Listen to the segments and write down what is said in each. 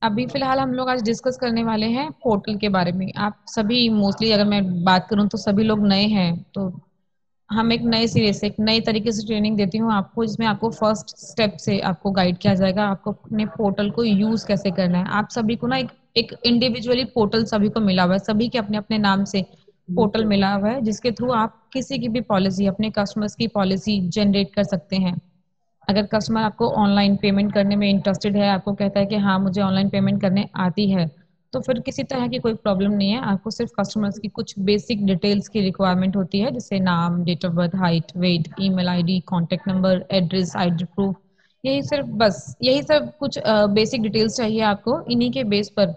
अभी फिलहाल हम लोग आज डिस्कस करने वाले हैं पोर्टल के बारे में। आप सभी मोस्टली अगर मैं बात करूं तो सभी लोग नए हैं, तो हम एक नए सिरे से एक नए तरीके से ट्रेनिंग देती हूँ आपको, जिसमें आपको फर्स्ट स्टेप से आपको गाइड किया जाएगा आपको अपने पोर्टल को यूज कैसे करना है। आप सभी को ना एक एक इंडिविजुअली पोर्टल सभी को मिला हुआ है, सभी के अपने अपने नाम से पोर्टल मिला हुआ है, जिसके थ्रू आप किसी की भी पॉलिसी, अपने कस्टमर्स की पॉलिसी जनरेट कर सकते हैं। अगर कस्टमर आपको ऑनलाइन पेमेंट करने में इंटरेस्टेड है, आपको कहता है कि हाँ मुझे ऑनलाइन पेमेंट करने आती है, तो फिर किसी तरह की कोई प्रॉब्लम नहीं है। आपको सिर्फ कस्टमर्स की कुछ बेसिक डिटेल्स की रिक्वायरमेंट होती है, जैसे नाम, date of birth, height, weight, email ID, contact number, address, ID proof. यही सिर्फ बस यही सब कुछ बेसिक डिटेल्स चाहिए आपको। इन्हीं के बेस पर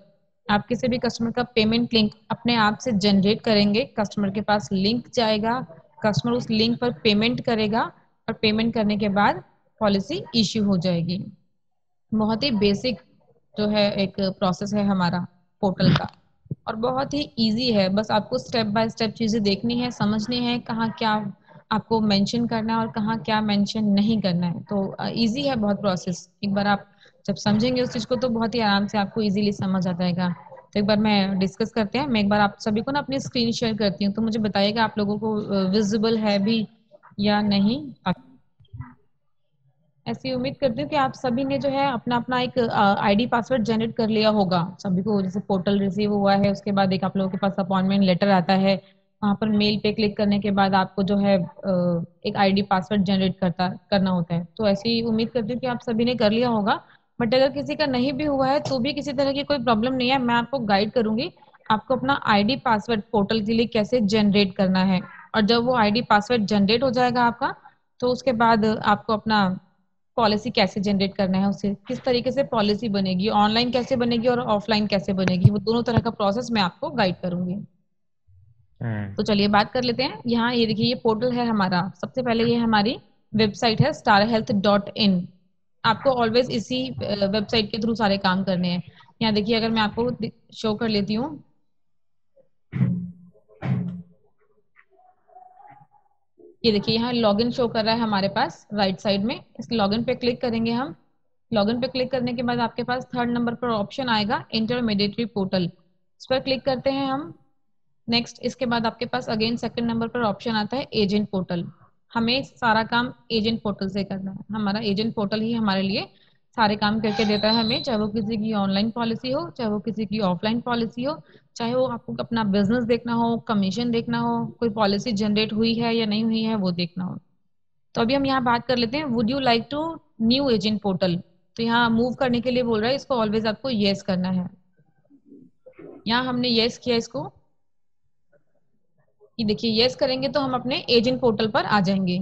आप किसी भी कस्टमर का पेमेंट लिंक अपने आप से जनरेट करेंगे। कस्टमर के पास लिंक जाएगा, कस्टमर उस लिंक पर पेमेंट करेगा और पेमेंट करने के बाद पॉलिसी इश्यू हो जाएगी। बहुत ही बेसिक जो है एक प्रोसेस है हमारा पोर्टल का, और बहुत ही इजी है। बस आपको स्टेप बाय स्टेप चीजें देखनी है, समझनी है कहाँ क्या आपको मेंशन करना है और कहाँ क्या मेंशन नहीं करना है। तो इजी है बहुत प्रोसेस। एक बार आप जब समझेंगे उस चीज को तो बहुत ही आराम से आपको इजीली समझ आ जाएगा। तो एक बार मैं डिस्कस करते हैं, मैं एक बार आप सभी को ना अपनी स्क्रीन शेयर करती हूँ, तो मुझे बताइएगा आप लोगों को विजिबल है भी या नहीं। ऐसी उम्मीद करती हूँ कि आप सभी ने जो है अपना अपना एक आईडी पासवर्ड जनरेट कर लिया होगा। सभी को जैसे पोर्टल रिसीव हुआ है, उसके बाद एक आप लोगों के पास अपॉइंटमेंट लेटर आता है, वहां पर मेल पे क्लिक करने के बाद आपको जो है एक आईडी पासवर्ड जनरेट करना होता है। तो ऐसी उम्मीद करती हूँ कि आप सभी ने कर लिया होगा। बट अगर किसी का नहीं भी हुआ है तो भी किसी तरह की कोई प्रॉब्लम नहीं है, मैं आपको गाइड करूंगी आपको अपना आईडी पासवर्ड पोर्टल के लिए कैसे जनरेट करना है। और जब वो आईडी पासवर्ड जनरेट हो जाएगा आपका, तो उसके बाद आपको अपना पॉलिसी कैसे जनरेट करना है, उससे किस तरीके से पॉलिसी बनेगी, ऑनलाइन कैसे बनेगी और ऑफलाइन कैसे बनेगी, वो दोनों तरह का प्रोसेस मैं आपको गाइड करूंगी। हम्म। तो चलिए बात कर लेते हैं। यहाँ ये देखिए, ये पोर्टल है हमारा। सबसे पहले ये हमारी वेबसाइट है starhealth.in। आपको ऑलवेज इसी वेबसाइट के थ्रू सारे काम करने हैं। यहाँ देखिए, अगर मैं आपको शो कर लेती हूँ, ये देखिए यहाँ लॉगिन शो कर रहा है हमारे पास राइट साइड में। इस लॉगिन पे क्लिक करेंगे हम। लॉगिन पे क्लिक करने के बाद आपके पास थर्ड नंबर पर ऑप्शन आएगा इंटरमीडिएटरी पोर्टल, इस पर क्लिक करते हैं हम। नेक्स्ट, इसके बाद आपके पास अगेन सेकंड नंबर पर ऑप्शन आता है एजेंट पोर्टल। हमें सारा काम एजेंट पोर्टल से करना है। हमारा एजेंट पोर्टल ही हमारे लिए सारे काम करके देता है हमें, चाहे वो किसी की ऑनलाइन पॉलिसी हो, चाहे वो किसी की ऑफलाइन पॉलिसी हो, चाहे वो आपको अपना बिजनेस देखना हो, कमीशन देखना हो, कोई पॉलिसी जनरेट हुई है या नहीं हुई है वो देखना हो। तो अभी हम यहाँ बात कर लेते हैं, would you like to new agent portal. तो यहाँ मूव करने के लिए बोल रहा है, इसको ऑलवेज आपको येस करना है। यहाँ हमने येस किया इसको। ये देखिए, यस करेंगे तो हम अपने एजेंट पोर्टल पर आ जाएंगे।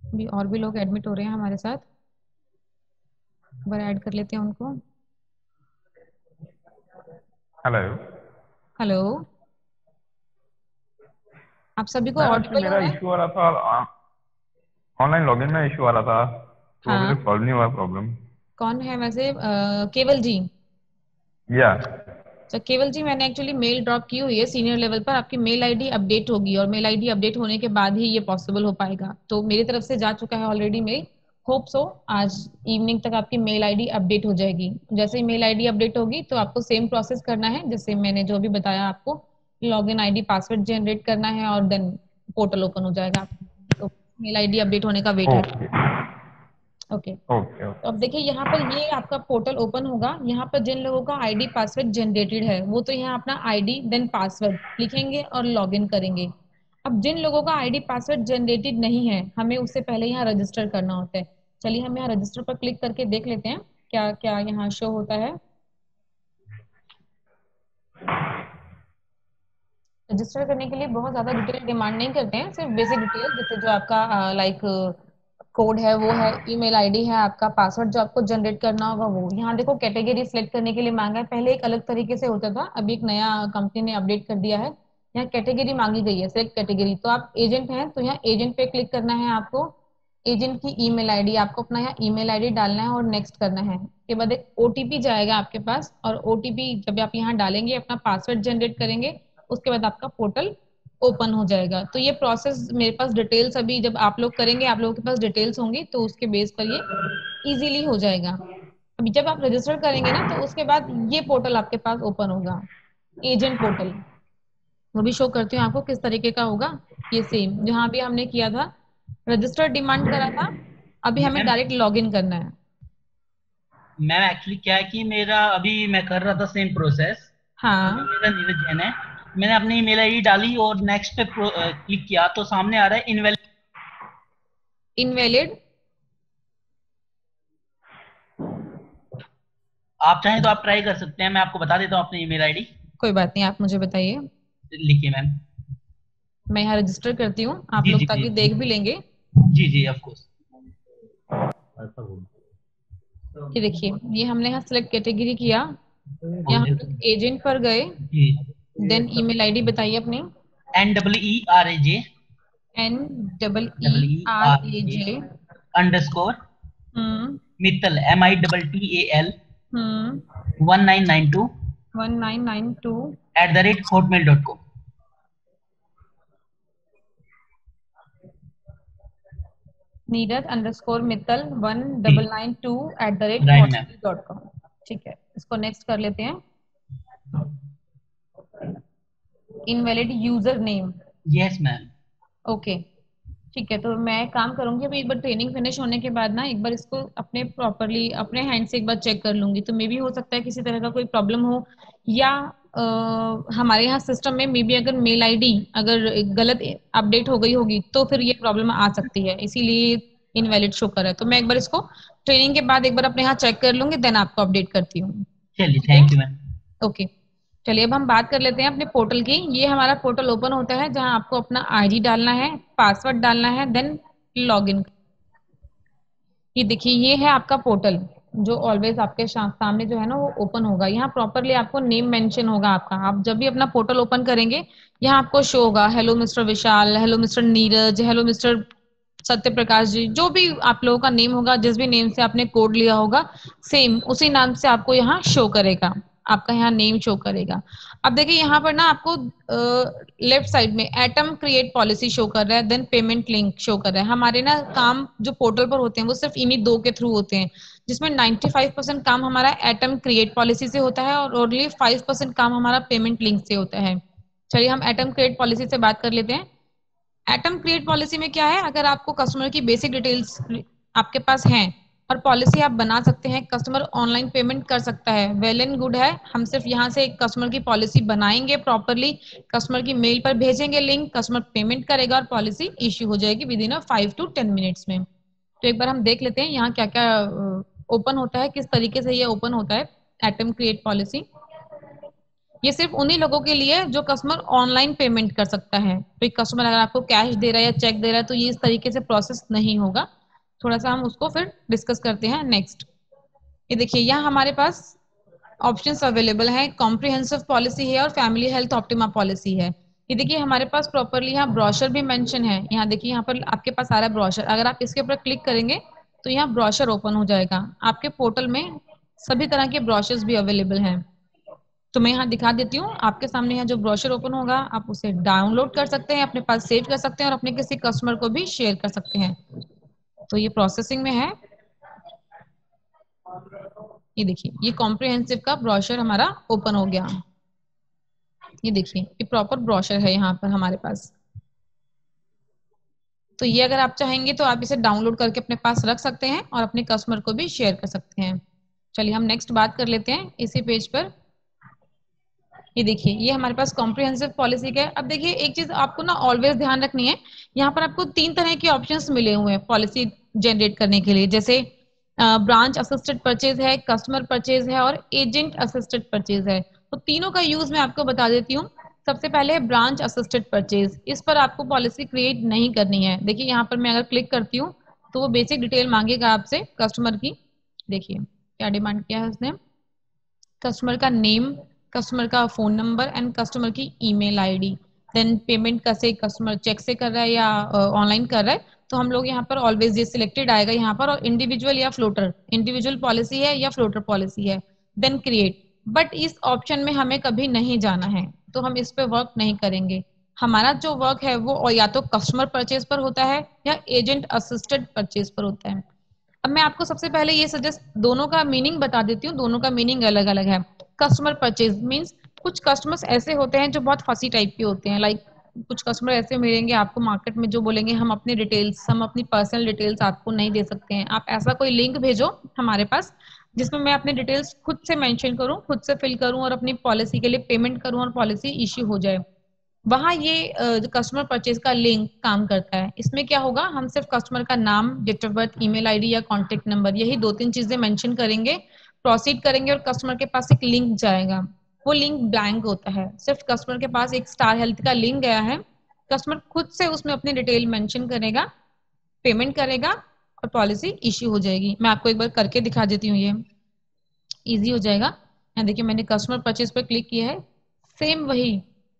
भी और भी लोग एडमिट हो रहे हैं हमारे साथ, एक बार ऐड कर लेते हैं उनको। हेलो। हेलो, आप सभी को मैम एक्चुअली ऑडिबल हो मेरा रहा है? इशू आ रहा था, ऑनलाइन लॉगिन में इशू आ रहा था, तो अभी हाँ, तक सॉल्व नहीं हुआ प्रॉब्लम। कौन है वैसे? केवल जी। या। तो केवल जी, मैंने एक्चुअली मेल ड्रॉप की हुई है सीनियर लेवल पर। आपकी मेल आईडी अपडेट होगी और मेल आईडी अपडेट होने के बाद ही ये पॉसिबल हो पाएगा। तो मेरी तरफ से जा चुका है ऑलरेडी मेल। होप सो आज इवनिंग तक आपकी मेल आईडी अपडेट हो जाएगी। जैसे ही मेल आईडी अपडेट होगी तो आपको सेम प्रोसेस करना है जैसे मैंने जो भी बताया आपको। लॉगिन आईडी पासवर्ड जनरेट करना है और देन पोर्टल ओपन हो जाएगा। तो मेल आईडी अपडेट होने का वेट है। Okay okay. ओके तो ओके। अब देखिए, यहाँ पर ये आपका पोर्टल ओपन होगा। यहाँ पर जिन लोगों का आईडी पासवर्ड जनरेटेड है वो तो यहाँ अपना आईडी देन पासवर्ड लिखेंगे और लॉगिन करेंगे। अब जिन लोगों का आईडी पासवर्ड जनरेटेड नहीं है, हमें उससे पहले यहाँ रजिस्टर करना होता है। चलिए हम यहाँ रजिस्टर पर क्लिक करके देख लेते हैं क्या क्या यहाँ शो होता है। रजिस्टर करने के लिए बहुत ज्यादा डिटेल डिमांड नहीं करते हैं, सिर्फ बेसिक डिटेल जैसे जो आपका लाइक कोड है वो है, ईमेल आईडी है, आपका पासवर्ड जो आपको जनरेट करना होगा वो। यहाँ देखो कैटेगरी सिलेक्ट करने के लिए मांगा है। पहले एक अलग तरीके से होता था, अभी एक नया कंपनी ने अपडेट कर दिया है। यहाँ कैटेगरी मांगी गई है, सिलेक्ट कैटेगरी। तो आप एजेंट हैं तो यहाँ एजेंट पे क्लिक करना है आपको। एजेंट की ईमेल आईडी आपको अपना यहाँ ईमेल आईडी डालना है और नेक्स्ट करना है। उसके बाद एक ओटीपी जाएगा आपके पास, और ओटीपी जब आप यहाँ डालेंगे अपना पासवर्ड जनरेट करेंगे, उसके बाद आपका पोर्टल ओपन हो जाएगा। तो ये प्रोसेस मेरे पास डिटेल्स, अभी जब आप लोग करेंगे आप लोगों के पास डिटेल्स होंगी तो उसके बेस पर ये इजीली हो जाएगा। अभी जब आप रजिस्टर करेंगे ना, तो उसके बाद ये पोर्टल आपके पास ओपन होगा, एजेंट पोर्टल। वो भी शो करती हूँ आपको किस तरीके का होगा। ये सेम जहाँ भी हमने किया था, रजिस्टर डिमांड करा था, अभी जी हमें मैम। डायरेक्ट लॉग इन करना है। मैम एक्चुअली क्या है कि मेरा अभी मैं कर रहा था सेम प्रोसेस। हाँ। नाम मेरा नीरज जैन है। मैंने अपनी ईमेल आईडी डाली और नेक्स्ट पे क्लिक किया तो सामने आ रहा है इनवैलिड। इनवैलिड। आप चाहें तो आप ट्राई कर सकते हैं, मैं आपको बता देता हूँ अपनी ईमेल आईडी। कोई बात नहीं, आप मुझे बताइए। लिखिए मैम। मैं यहाँ रजिस्टर करती हूँ, आप जी लोग जी जी ताकि जी देख भी लेंगे। जी जी ऑफ कोर्स। ये देखिए, ये हमने यहाँ सेलेक्ट कैटेगरी किया, यहाँ हम लोग एजेंट पर गए, जी। देन ईमेल आईडी बताइए अपनी। NEERAJ NEERAJ। Underscore hmm. Mittal MITTAL hmm. 1992 1992। @hotmail.com। Neeraj underscore Mittal one G double nine two at the rate right ma'am. Hotmail dot com. ठीक है, इसको नेक्स्ट कर लेते हैं। Invalid user name. Yes ma'am. Okay. ठीक है, तो मैं काम करूंगी अभी, एक बार ट्रेनिंग फिनिश होने के बाद ना एक बार इसको अपने प्रॉपरली अपने हैंड से एक बार चेक कर लूंगी, तो मे बी हो सकता है किसी तरह का कोई प्रॉब्लम हो, या हमारे यहाँ सिस्टम में मे बी अगर मेल आईडी अगर गलत अपडेट हो गई होगी तो फिर ये प्रॉब्लम आ सकती है, इसीलिए इनवैलिड शो कर रहा है। तो मैं एक बार इसको ट्रेनिंग के बाद एक बार अपने यहाँ चेक कर लूंगी, देन आपको अपडेट करती हूँ। चलिए ठीक है। Thank you ma'am. ओके। चलिए अब हम बात कर लेते हैं अपने पोर्टल की। ये हमारा पोर्टल ओपन होता है जहां आपको अपना आईडी डालना है, पासवर्ड डालना है, देन लॉगिन। ये देखिए, ये है आपका पोर्टल जो ऑलवेज आपके सामने जो है ना वो ओपन होगा। यहाँ प्रॉपरली आपको नेम मेंशन होगा आपका। आप जब भी अपना पोर्टल ओपन करेंगे, यहाँ आपको शो होगा hello mister Vishal, hello mister Neeraj, hello mister Satya Prakash जी, जो भी आप लोगों का नेम होगा, जिस भी नेम से आपने कोड लिया होगा, सेम उसी नाम से आपको यहाँ शो करेगा, आपका यहाँ नेम शो करेगा। अब देखिए यहाँ पर ना आपको लेफ्ट साइड में एटम क्रिएट पॉलिसी शो कर रहा है, देन पेमेंट लिंक शो कर रहा है। हमारे ना काम जो पोर्टल पर होते हैं वो सिर्फ इन्हीं दो के थ्रू होते हैं, जिसमें 95% काम हमारा एटम क्रिएट पॉलिसी से होता है और ओनली 5% काम हमारा पेमेंट लिंक से होता है। चलिए हम एटम क्रिएट पॉलिसी से बात कर लेते हैं। एटम क्रिएट पॉलिसी में क्या है, अगर आपको कस्टमर की बेसिक डिटेल्स आपके पास हैं और पॉलिसी आप बना सकते हैं, कस्टमर ऑनलाइन पेमेंट कर सकता है, वेल एंड गुड है। हम सिर्फ यहाँ से कस्टमर की पॉलिसी बनाएंगे प्रॉपरली, कस्टमर की मेल पर भेजेंगे लिंक, कस्टमर पेमेंट करेगा और पॉलिसी इश्यू हो जाएगी विद इन 5 to 10 मिनट्स में। तो एक बार हम देख लेते हैं यहाँ क्या क्या ओपन होता है, किस तरीके से ये ओपन होता है एटम क्रिएट पॉलिसी। ये सिर्फ उन्हीं लोगों के लिए जो कस्टमर ऑनलाइन पेमेंट कर सकता है। तो कस्टमर अगर आपको कैश दे रहा है या चेक दे रहा है तो ये इस तरीके से प्रोसेस नहीं होगा। थोड़ा सा हम उसको फिर डिस्कस करते हैं नेक्स्ट। ये देखिए, यहाँ हमारे पास ऑप्शंस अवेलेबल हैं, कॉम्प्रिहेंसिव पॉलिसी है और फैमिली हेल्थ ऑप्टिमा पॉलिसी है। ये देखिए हमारे पास प्रॉपरली यहाँ ब्रोशर भी मेंशन है। यहाँ देखिए, यहाँ पर आपके पास आ रहा है ब्रोशर, अगर आप इसके ऊपर क्लिक करेंगे तो यहाँ ब्रोशर ओपन हो जाएगा। आपके पोर्टल में सभी तरह के ब्रोशर्स भी अवेलेबल हैं। तो मैं यहाँ दिखा देती हूँ आपके सामने। यहाँ जो ब्रोशर ओपन होगा आप उसे डाउनलोड कर सकते हैं, अपने पास सेव कर सकते हैं और अपने किसी कस्टमर को भी शेयर कर सकते हैं। तो ये प्रोसेसिंग में है। ये देखिए, ये कॉम्प्रिहेंसिव का ब्रोशर हमारा ओपन हो गया। ये देखिए, ये प्रॉपर ब्रोशर है यहाँ पर हमारे पास। तो ये अगर आप चाहेंगे तो आप इसे डाउनलोड करके अपने पास रख सकते हैं और अपने कस्टमर को भी शेयर कर सकते हैं। चलिए हम नेक्स्ट बात कर लेते हैं इसी पेज पर। ये देखिए, ये हमारे पास कॉम्प्रिहेंसिव पॉलिसी का है। अब देखिए, एक चीज आपको ना ऑलवेज ध्यान रखनी है, यहाँ पर आपको 3 तरह के ऑप्शंस मिले हुए हैं पॉलिसी जनरेट करने के लिए। जैसे ब्रांच असिस्टेड परचेज है, कस्टमर परचेज है और एजेंट असिस्टेड परचेज है। तो तीनों का यूज मैं आपको बता देती हूँ। सबसे पहले है ब्रांच असिस्टेड परचेज। इस पर आपको पॉलिसी क्रिएट नहीं करनी है। देखिए यहाँ पर मैं अगर क्लिक करती हूँ तो वो बेसिक डिटेल मांगेगा आपसे कस्टमर की। देखिए क्या डिमांड किया है उसने, कस्टमर का नेम, कस्टमर का फोन नंबर एंड कस्टमर की ईमेल आईडी। देन पेमेंट कैसे, कस्टमर चेक से कर रहा है या ऑनलाइन कर रहा है, तो हम लोग यहाँ पर ऑलवेज ये सिलेक्टेड आएगा यहाँ पर। और इंडिविजुअल या फ्लोटर, इंडिविजुअल पॉलिसी है या फ्लोटर पॉलिसी है। देन क्रिएट, बट इस ऑप्शन में हमें कभी नहीं जाना है, तो हम इस पे वर्क नहीं करेंगे। हमारा जो वर्क है वो या तो कस्टमर परचेज पर होता है या एजेंट असिस्टेड परचेज पर होता है। अब मैं आपको सबसे पहले ये सजेस्ट दोनों का मीनिंग बता देती हूँ, दोनों का मीनिंग अलग अलग है। कस्टमर परचेज मीन्स कुछ कस्टमर्स ऐसे होते हैं जो बहुत फसी टाइप के होते हैं, लाइक कुछ कस्टमर ऐसे मिलेंगे आपको मार्केट में जो बोलेंगे हम अपनी डिटेल्स, हम अपनी पर्सनल डिटेल्स आपको नहीं दे सकते हैं, आप ऐसा कोई लिंक भेजो हमारे पास जिसमें मैं अपनी डिटेल्स खुद से मेंशन करूं, खुद से फिल करूं और अपनी पॉलिसी के लिए पेमेंट करूं और पॉलिसी इश्यू हो जाए। वहां ये कस्टमर परचेज का लिंक काम करता है। इसमें क्या होगा, हम सिर्फ कस्टमर का नाम, date of birth, email ID या कॉन्टेक्ट नंबर, यही दो तीन चीजें मेंशन करेंगे, प्रोसीड करेंगे और कस्टमर के पास एक लिंक जाएगा। वो लिंक ब्लैंक होता है, सिर्फ कस्टमर के पास एक स्टार हेल्थ का लिंक गया है, कस्टमर खुद से उसमें अपनी डिटेल मेंशन करेगा, पेमेंट करेगा और पॉलिसी इश्यू हो जाएगी। मैं आपको एक बार करके दिखा देती हूँ, ये इजी हो जाएगा। यहाँ देखिए मैंने कस्टमर परचेज पर क्लिक किया है, सेम वही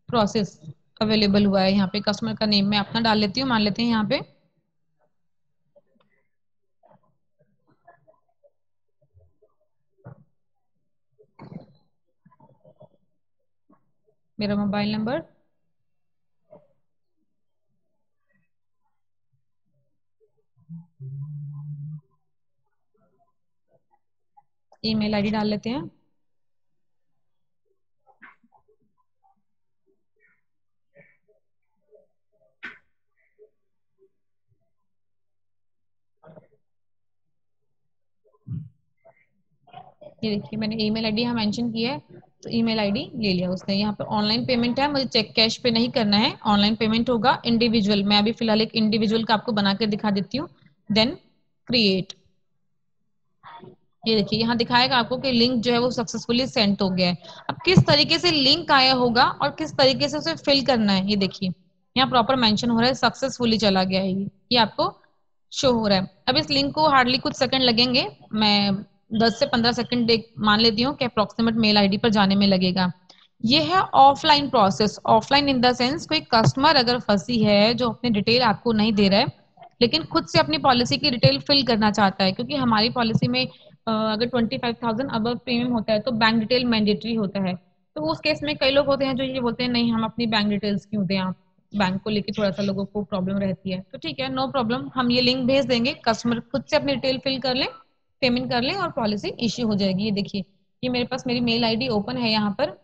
प्रोसेस अवेलेबल हुआ है। यहाँ पे कस्टमर का नेम मैं अपना डाल लेती हूँ, मान लेते हैं यहाँ पे मेरा मोबाइल नंबर, ईमेल आईडी डाल लेते हैं, ये देखिए मैंने ईमेल आईडी यहाँ मेंशन किया है, तो ईमेल आईडी ले लिया उसने। यहाँ पे ऑनलाइन पेमेंट है, मुझे चेक कैश पे नहीं करना है, ऑनलाइन पेमेंट होगा इंडिविजुअल। मैं अभी फिलहाल एक इंडिविजुअल का आपको बना के दिखा देती हूँ, देन क्रिएट। ये देखिए यहाँ दिखाएगा आपको कि लिंक जो है वो सक्सेसफुली सेंड हो गया है। अब किस तरीके से लिंक आया होगा और किस तरीके से उसे फिल करना है, ये देखिए यहाँ प्रॉपर मेंशन हो रहा है, सक्सेसफुली चला गया है, ये आपको शो हो रहा है। अब इस लिंक को हार्डली कुछ सेकंड लगेंगे, मैं 10 से 15 सेकंड देख मान लेती हूँ कि अप्रोक्सीमेट मेल आईडी पर जाने में लगेगा। ये है offline process. Offline in the sense कोई कस्टमर अगर फंसी है जो अपनी डिटेल आपको नहीं दे रहा है लेकिन खुद से अपनी पॉलिसी की डिटेल फिल करना चाहता है, क्योंकि हमारी पॉलिसी में अगर 25,000 अब प्रीमियम होता है तो बैंक डिटेल मैंडेटरी होता है। तो उस केस में कई लोग होते हैं जो ये बोलते हैं नहीं हम अपनी बैंक डिटेल्स क्यों दें, आप बैंक को लेके थोड़ा सा लोगों को प्रॉब्लम रहती है। तो ठीक है, नो प्रॉब्लम, हम ये लिंक भेज देंगे, कस्टमर खुद से अपनी डिटेल फिल कर लें, पेमेंट कर लें और पॉलिसी इश्यू हो जाएगी। ये देखिए ये मेरे पास मेरी मेल आईडी ओपन है, यहाँ पर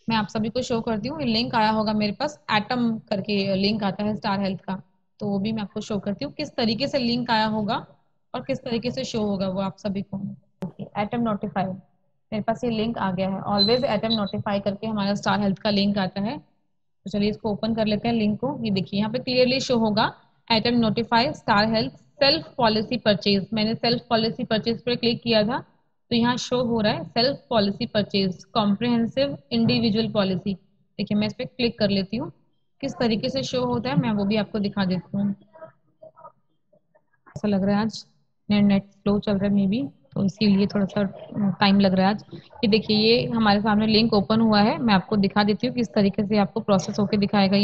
मैं आप सभी को शो करती हूँ। लिंक आया होगा मेरे पास, एटम करके लिंक आता है स्टार हेल्थ का, तो वो भी मैं आपको शो करती हूँ किस तरीके से लिंक आया होगा और किस तरीके से शो होगा वो आप सभी को। एटम नोटिफाई, मेरे पास ये लिंक आ गया है, ऑलवेज एटम नोटिफाई करके हमारा स्टार हेल्थ का लिंक आता है। तो चलिए इसको ओपन कर लेते हैं लिंक को। ये देखिए यहाँ पे क्लियरली शो होगा atom notify star health self policy purchase. मैंने सेल्फ पॉलिसी परचेज पर क्लिक किया था तो यहाँ शो हो रहा है self policy purchase comprehensive individual policy. देखिए मैं इस पर क्लिक कर लेती हूँ, किस तरीके से शो होता है मैं वो भी आपको दिखा देती हूँ। ऐसा लग रहा है आज नेट स्लो चल रहा है मे बी, तो इसीलिए थोड़ा सा टाइम लग रहा है आज। ये देखिए ये हमारे सामने लिंक ओपन हुआ है, मैं आपको दिखा देती हूँ किस तरीके से आपको प्रोसेस होके दिखाएगा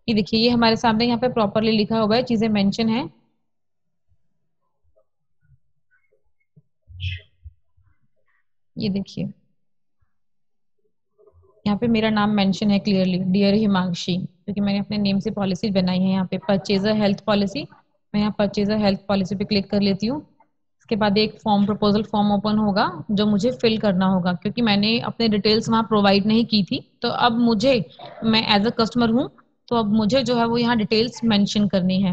ये देखिए ये हमारे सामने यहाँ पे प्रॉपरली लिखा हुआ है, चीजें मेंशन है। ये देखिए यहाँ पे मेरा नाम मेंशन है क्लियरली, डियर हिमांशी, क्योंकि मैंने अपने नेम से पॉलिसी बनाई है। यहाँ पे परचेजर हेल्थ पॉलिसी, मैं यहाँ परचेजर हेल्थ पॉलिसी पे क्लिक कर लेती हूँ। इसके बाद एक फॉर्म, प्रपोजल फॉर्म ओपन होगा जो मुझे फिल करना होगा, क्योंकि मैंने अपने डिटेल्स वहाँ प्रोवाइड नहीं की थी। तो अब मुझे, मैं एज अ कस्टमर हूँ तो अब मुझे जो है वो यहाँ डिटेल्स मेंशन करनी है।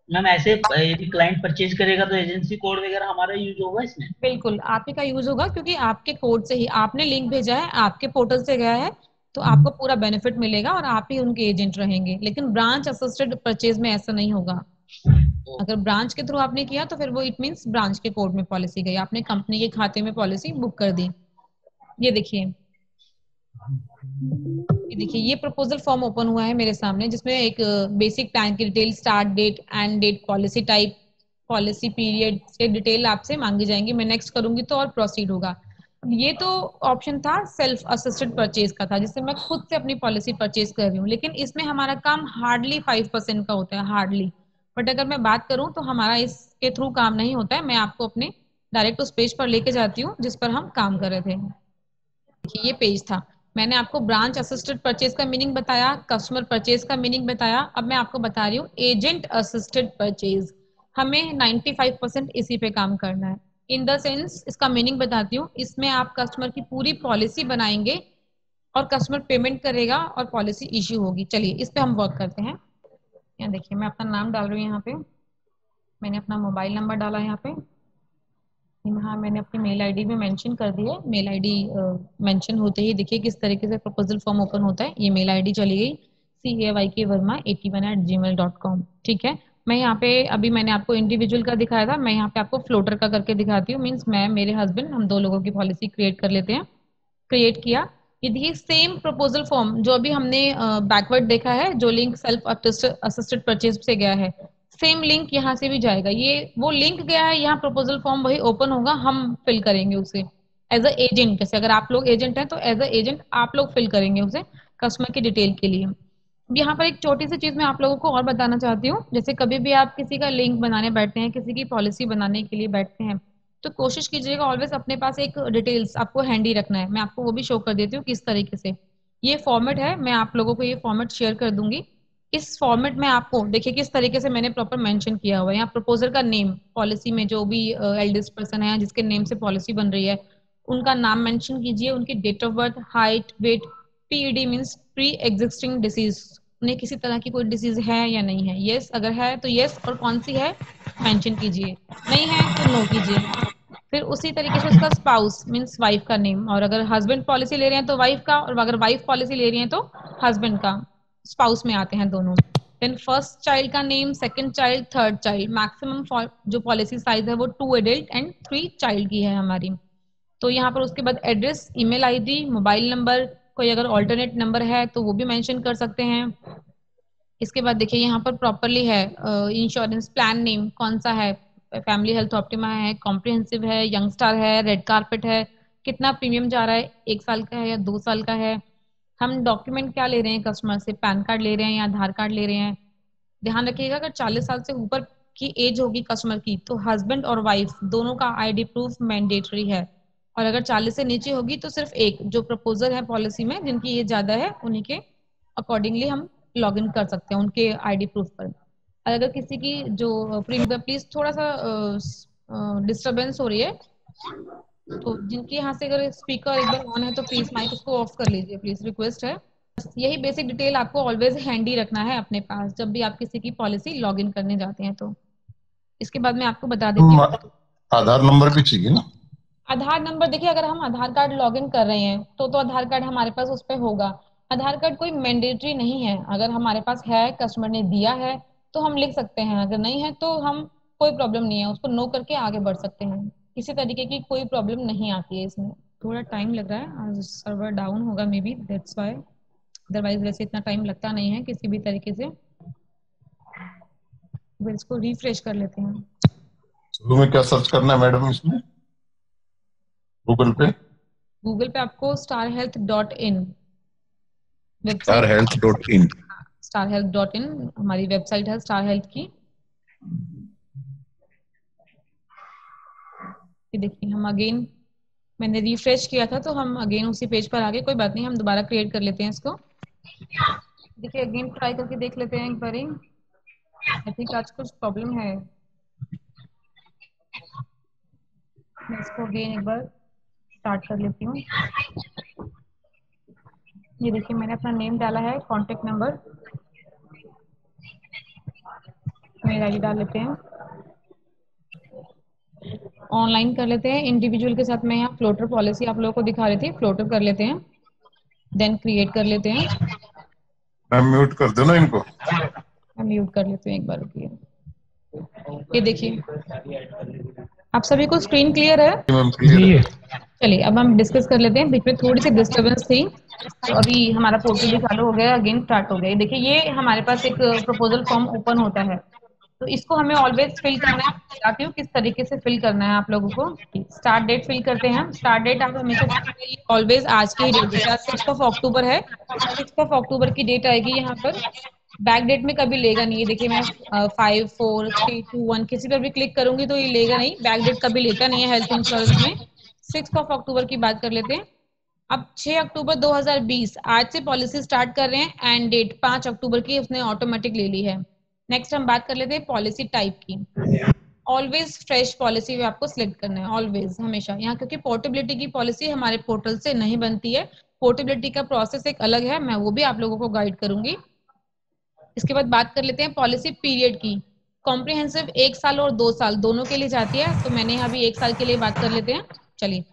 मैम ऐसे यदि क्लाइंट परचेज करेगा तो एजेंसी कोड वगैरह हमारा यूज होगा इसमें? बिल्कुल आप ही का यूज होगा, क्योंकि आपके कोड से ही आपने लिंक भेजा है, आपके पोर्टल से गया है, तो आपको पूरा बेनिफिट मिलेगा और आप ही उनके एजेंट रहेंगे। लेकिन ब्रांच असिस्टेड परचेज में ऐसा नहीं होगा। अगर ब्रांच के थ्रू आपने किया तो फिर वो इट मींस ब्रांच के कोड में पॉलिसी गई, आपने कंपनी के खाते में पॉलिसी बुक कर दी। ये देखिए ये प्रपोजल फॉर्म ओपन हुआ है मेरे सामने, जिसमें एक बेसिक प्लान की detail, start date, end date, policy type, policy period से डिटेल आपसे मांगी जाएंगी। मैं नेक्स्ट करूंगी तो और प्रोसीड होगा। ये तो ऑप्शन था सेल्फ असिस्टेड परचेज का था, जिससे मैं खुद से अपनी पॉलिसी परचेज कर रही हूँ, लेकिन इसमें हमारा काम हार्डली 5% का होता है, हार्डली। बट अगर मैं बात करूँ तो हमारा इसके थ्रू काम नहीं होता है। मैं आपको अपने डायरेक्ट उस पेज पर लेके जाती हूँ जिस पर हम काम कर रहे थे। देखिए ये पेज था, मैंने आपको ब्रांच असिस्टेड परचेज का मीनिंग बताया, कस्टमर परचेज का मीनिंग बताया। अब मैं आपको बता रही हूँ एजेंट असिस्टेड परचेज। हमें 95% इसी पे काम करना है। इन द सेंस इसका मीनिंग बताती हूँ, इसमें आप कस्टमर की पूरी पॉलिसी बनाएंगे और कस्टमर पेमेंट करेगा और पॉलिसी इश्यू होगी। चलिए इस पे हम वर्क करते हैं। यहाँ देखिए मैं अपना नाम डाल रही हूँ, यहाँ पे मैंने अपना मोबाइल नंबर डाला यहाँ पे। हाँ मैंने अपनी मेल आईडी भी मेंशन कर दी है। मेल आईडी मेंशन होते ही देखिए किस तरीके से प्रपोजल फॉर्म ओपन होता है। ये मेल आईडी चली गई CAYKverma81@gmail.com। ठीक है, मैं यहाँ पे अभी मैंने आपको इंडिविजुअल का दिखाया था, मैं यहाँ पे आपको फ्लोटर का करके दिखाती हूँ। मीन्स मैं मेरे हस्बैंड हम दो लोगों की पॉलिसी क्रिएट कर लेते हैं। क्रिएट किया, ये देखिए सेम प्रपोजल फॉर्म जो अभी हमने बैकवर्ड देखा है, जो लिंक सेल्फ असिस्टेड परचेज से गया है, सेम लिंक यहाँ से भी जाएगा। ये वो लिंक गया है, यहाँ प्रपोजल फॉर्म वही ओपन होगा, हम फिल करेंगे उसे एज अ एजेंट। जैसे अगर आप लोग एजेंट हैं तो एज अ एजेंट आप लोग फिल करेंगे उसे कस्टमर की डिटेल के लिए। यहाँ पर एक छोटी सी चीज मैं आप लोगों को और बताना चाहती हूँ। जैसे कभी भी आप किसी का लिंक बनाने बैठते हैं, किसी की पॉलिसी बनाने के लिए बैठते हैं, तो कोशिश कीजिएगा ऑलवेज अपने पास एक डिटेल्स आपको हैंडी रखना है। मैं आपको वो भी शो कर देती हूँ किस तरीके से। ये फॉर्मेट है, मैं आप लोगों को ये फॉर्मेट शेयर कर दूंगी। इस फॉर्मेट में आपको देखिए किस तरीके से मैंने प्रॉपर मेंशन किया हुआ है। यहाँ प्रपोजर का नेम, पॉलिसी में जो भी एल्डेस्ट पर्सन है जिसके नेम से पॉलिसी बन रही है, उनका नाम मेंशन कीजिए, उनकी date of birth, height, weight, PED means pre existing disease, उन्हें किसी तरह की कोई डिसीज है या नहीं है। यस अगर है तो यस, और कौन सी है मेंशन कीजिए, नहीं है तो नो कीजिए। फिर उसी तरीके से उसका स्पाउस मीन्स वाइफ का नेम, और अगर हस्बैंड पॉलिसी ले रहे हैं तो वाइफ का, और अगर वाइफ पॉलिसी ले रही है तो हस्बैंड का। स्पाउस में आते हैं दोनों। देन फर्स्ट चाइल्ड का name, second child, third child. Maximum जो पॉलिसी साइज है वो 2 एडल्ट एंड 3 चाइल्ड की है हमारी। तो यहाँ पर उसके बाद address, email ID, mobile number, कोई अगर ऑल्टरनेट नंबर है तो वो भी मेंशन कर सकते हैं। इसके बाद देखिए यहाँ पर प्रॉपरली है इंश्योरेंस प्लान नेम कौन सा है, फैमिली हेल्थ ऑप्टिमा है, कॉम्प्रिहेंसिव है, यंग स्टार है, रेड कारपेट है, कितना प्रीमियम जा रहा है, 1 साल का है या 2 साल का है। हम डॉक्यूमेंट क्या ले रहे हैं कस्टमर से, पैन कार्ड ले रहे हैं या आधार कार्ड ले रहे हैं। ध्यान रखिएगा अगर 40 साल से ऊपर की एज होगी कस्टमर की तो हस्बैंड और वाइफ दोनों का आईडी प्रूफ मैंडेटरी है। और अगर 40 से नीचे होगी तो सिर्फ एक, जो प्रपोजर है पॉलिसी में जिनकी एज ज्यादा है उन्हीं के अकॉर्डिंगली हम लॉग इन कर सकते हैं उनके आईडी प्रूफ पर। अगर किसी की जो प्लीज थोड़ा सा डिस्टरबेंस हो रही है, तो जिनके यहाँ से अगर स्पीकर एक बार ऑन है तो प्लीज माइक उसको ऑफ कर लीजिए, प्लीज रिक्वेस्ट है। बस यही बेसिक डिटेल आपको ऑलवेज हैंडी रखना है अपने पास जब भी आप किसी की पॉलिसी लॉग इन करने जाते हैं। तो इसके बाद मैं आपको बता देती हूँ आधार नंबर भी चाहिए ना। आधार नंबर। देखिए अगर हम आधार कार्ड लॉग इन कर रहे हैं तो आधार कार्ड हमारे पास उस पर होगा। आधार कार्ड कोई मैंडेटरी नहीं है, अगर हमारे पास है, कस्टमर ने दिया है तो हम लिख सकते हैं, अगर नहीं है तो हम कोई प्रॉब्लम नहीं है, उसको नो करके आगे बढ़ सकते हैं। किसी तरीके की कोई प्रॉब्लम नहीं आती है इसमें। थोड़ा टाइम लग रहा है, आज सर्वर डाउन होगा may be, that's why. Otherwise वैसे इतना टाइम लगता नहीं है किसी भी तरीके से। इसको रिफ्रेश कर लेते हैं। शुरू में क्या सर्च करना है मैडम इसमें गूगल पे? गूगल पे आपको starhealth.in star website, health dot in. starhealth.in हमारी वेबसाइट है स्टार हेल्थ की। ये देखिए हम अगेन, मैंने रिफ्रेश किया था तो हम अगेन उसी पेज पर आ गए। कोई बात नहीं, हम दोबारा क्रिएट कर लेते हैं इसको। देखिए अगेन ट्राई करके देख लेते हैं एक बार। आई थिंक आज कुछ प्रॉब्लम है। मैं इसको अगेन एक बार स्टार्ट कर लेती हूँ। ये देखिए मैंने अपना नेम डाला है, कॉन्टेक्ट नंबर, मेल आईडी डाल लेते हैं, ऑनलाइन कर लेते हैं। इंडिविजुअल के साथ मैं यहाँ फ्लोटर पॉलिसी आप लोगों को दिखा रही थी, फ्लोटर कर लेते हैं, देन क्रिएट कर लेते हैं। मैम म्यूट कर दो ना इनको। मैं म्यूट कर लेती हूँ एक बार, रुकिए। ये देखिए आप सभी को स्क्रीन क्लियर है? मैम क्लियर है। चलिए अब हम डिस्कस कर लेते हैं। बीच में थोड़ी सी डिस्टर्बेंस थी तो अभी हमारा पोर्टल भी चालू हो गया, अगेन स्टार्ट हो गया। देखिए ये हमारे पास एक प्रपोजल फॉर्म ओपन होता है, तो इसको हमें ऑलवेज फिल करना है। बताती हूँ किस तरीके से फिल करना है आप लोगों को। स्टार्ट डेट फिल करते हैं। स्टार्ट डेट आप हमेशा ऑलवेज आज की ही डेट, जैसे आज 6 अक्टूबर है, 6 अक्टूबर की डेट आएगी यहाँ पर। बैक डेट में कभी लेगा नहीं। ये देखिए मैं 5 4 3 2 1 किसी पर भी क्लिक करूंगी तो ये लेगा नहीं, बैक डेट कभी लेता नहीं है हेल्थ इंश्योरेंस में। 6 अक्टूबर की बात कर लेते हैं। अब 6 अक्टूबर 2020 आज से पॉलिसी स्टार्ट कर रहे हैं, एंड डेट 5 अक्टूबर की उसने ऑटोमेटिक ले ली है। नेक्स्ट हम बात कर लेते हैं पॉलिसी टाइप की। ऑलवेज फ्रेश पॉलिसी भी आपको सिलेक्ट करना है, ऑलवेज, हमेशा यहाँ, क्योंकि पोर्टेबिलिटी की पॉलिसी हमारे पोर्टल से नहीं बनती है। पोर्टेबिलिटी का प्रोसेस एक अलग है, मैं वो भी आप लोगों को गाइड करूंगी। इसके बाद बात कर लेते हैं पॉलिसी पीरियड की। कॉम्प्रिहेंसिव 1 साल और 2 साल दोनों के लिए जाती है, तो मैंने यहाँ भी 1 साल के लिए बात कर लेते हैं। चलिए,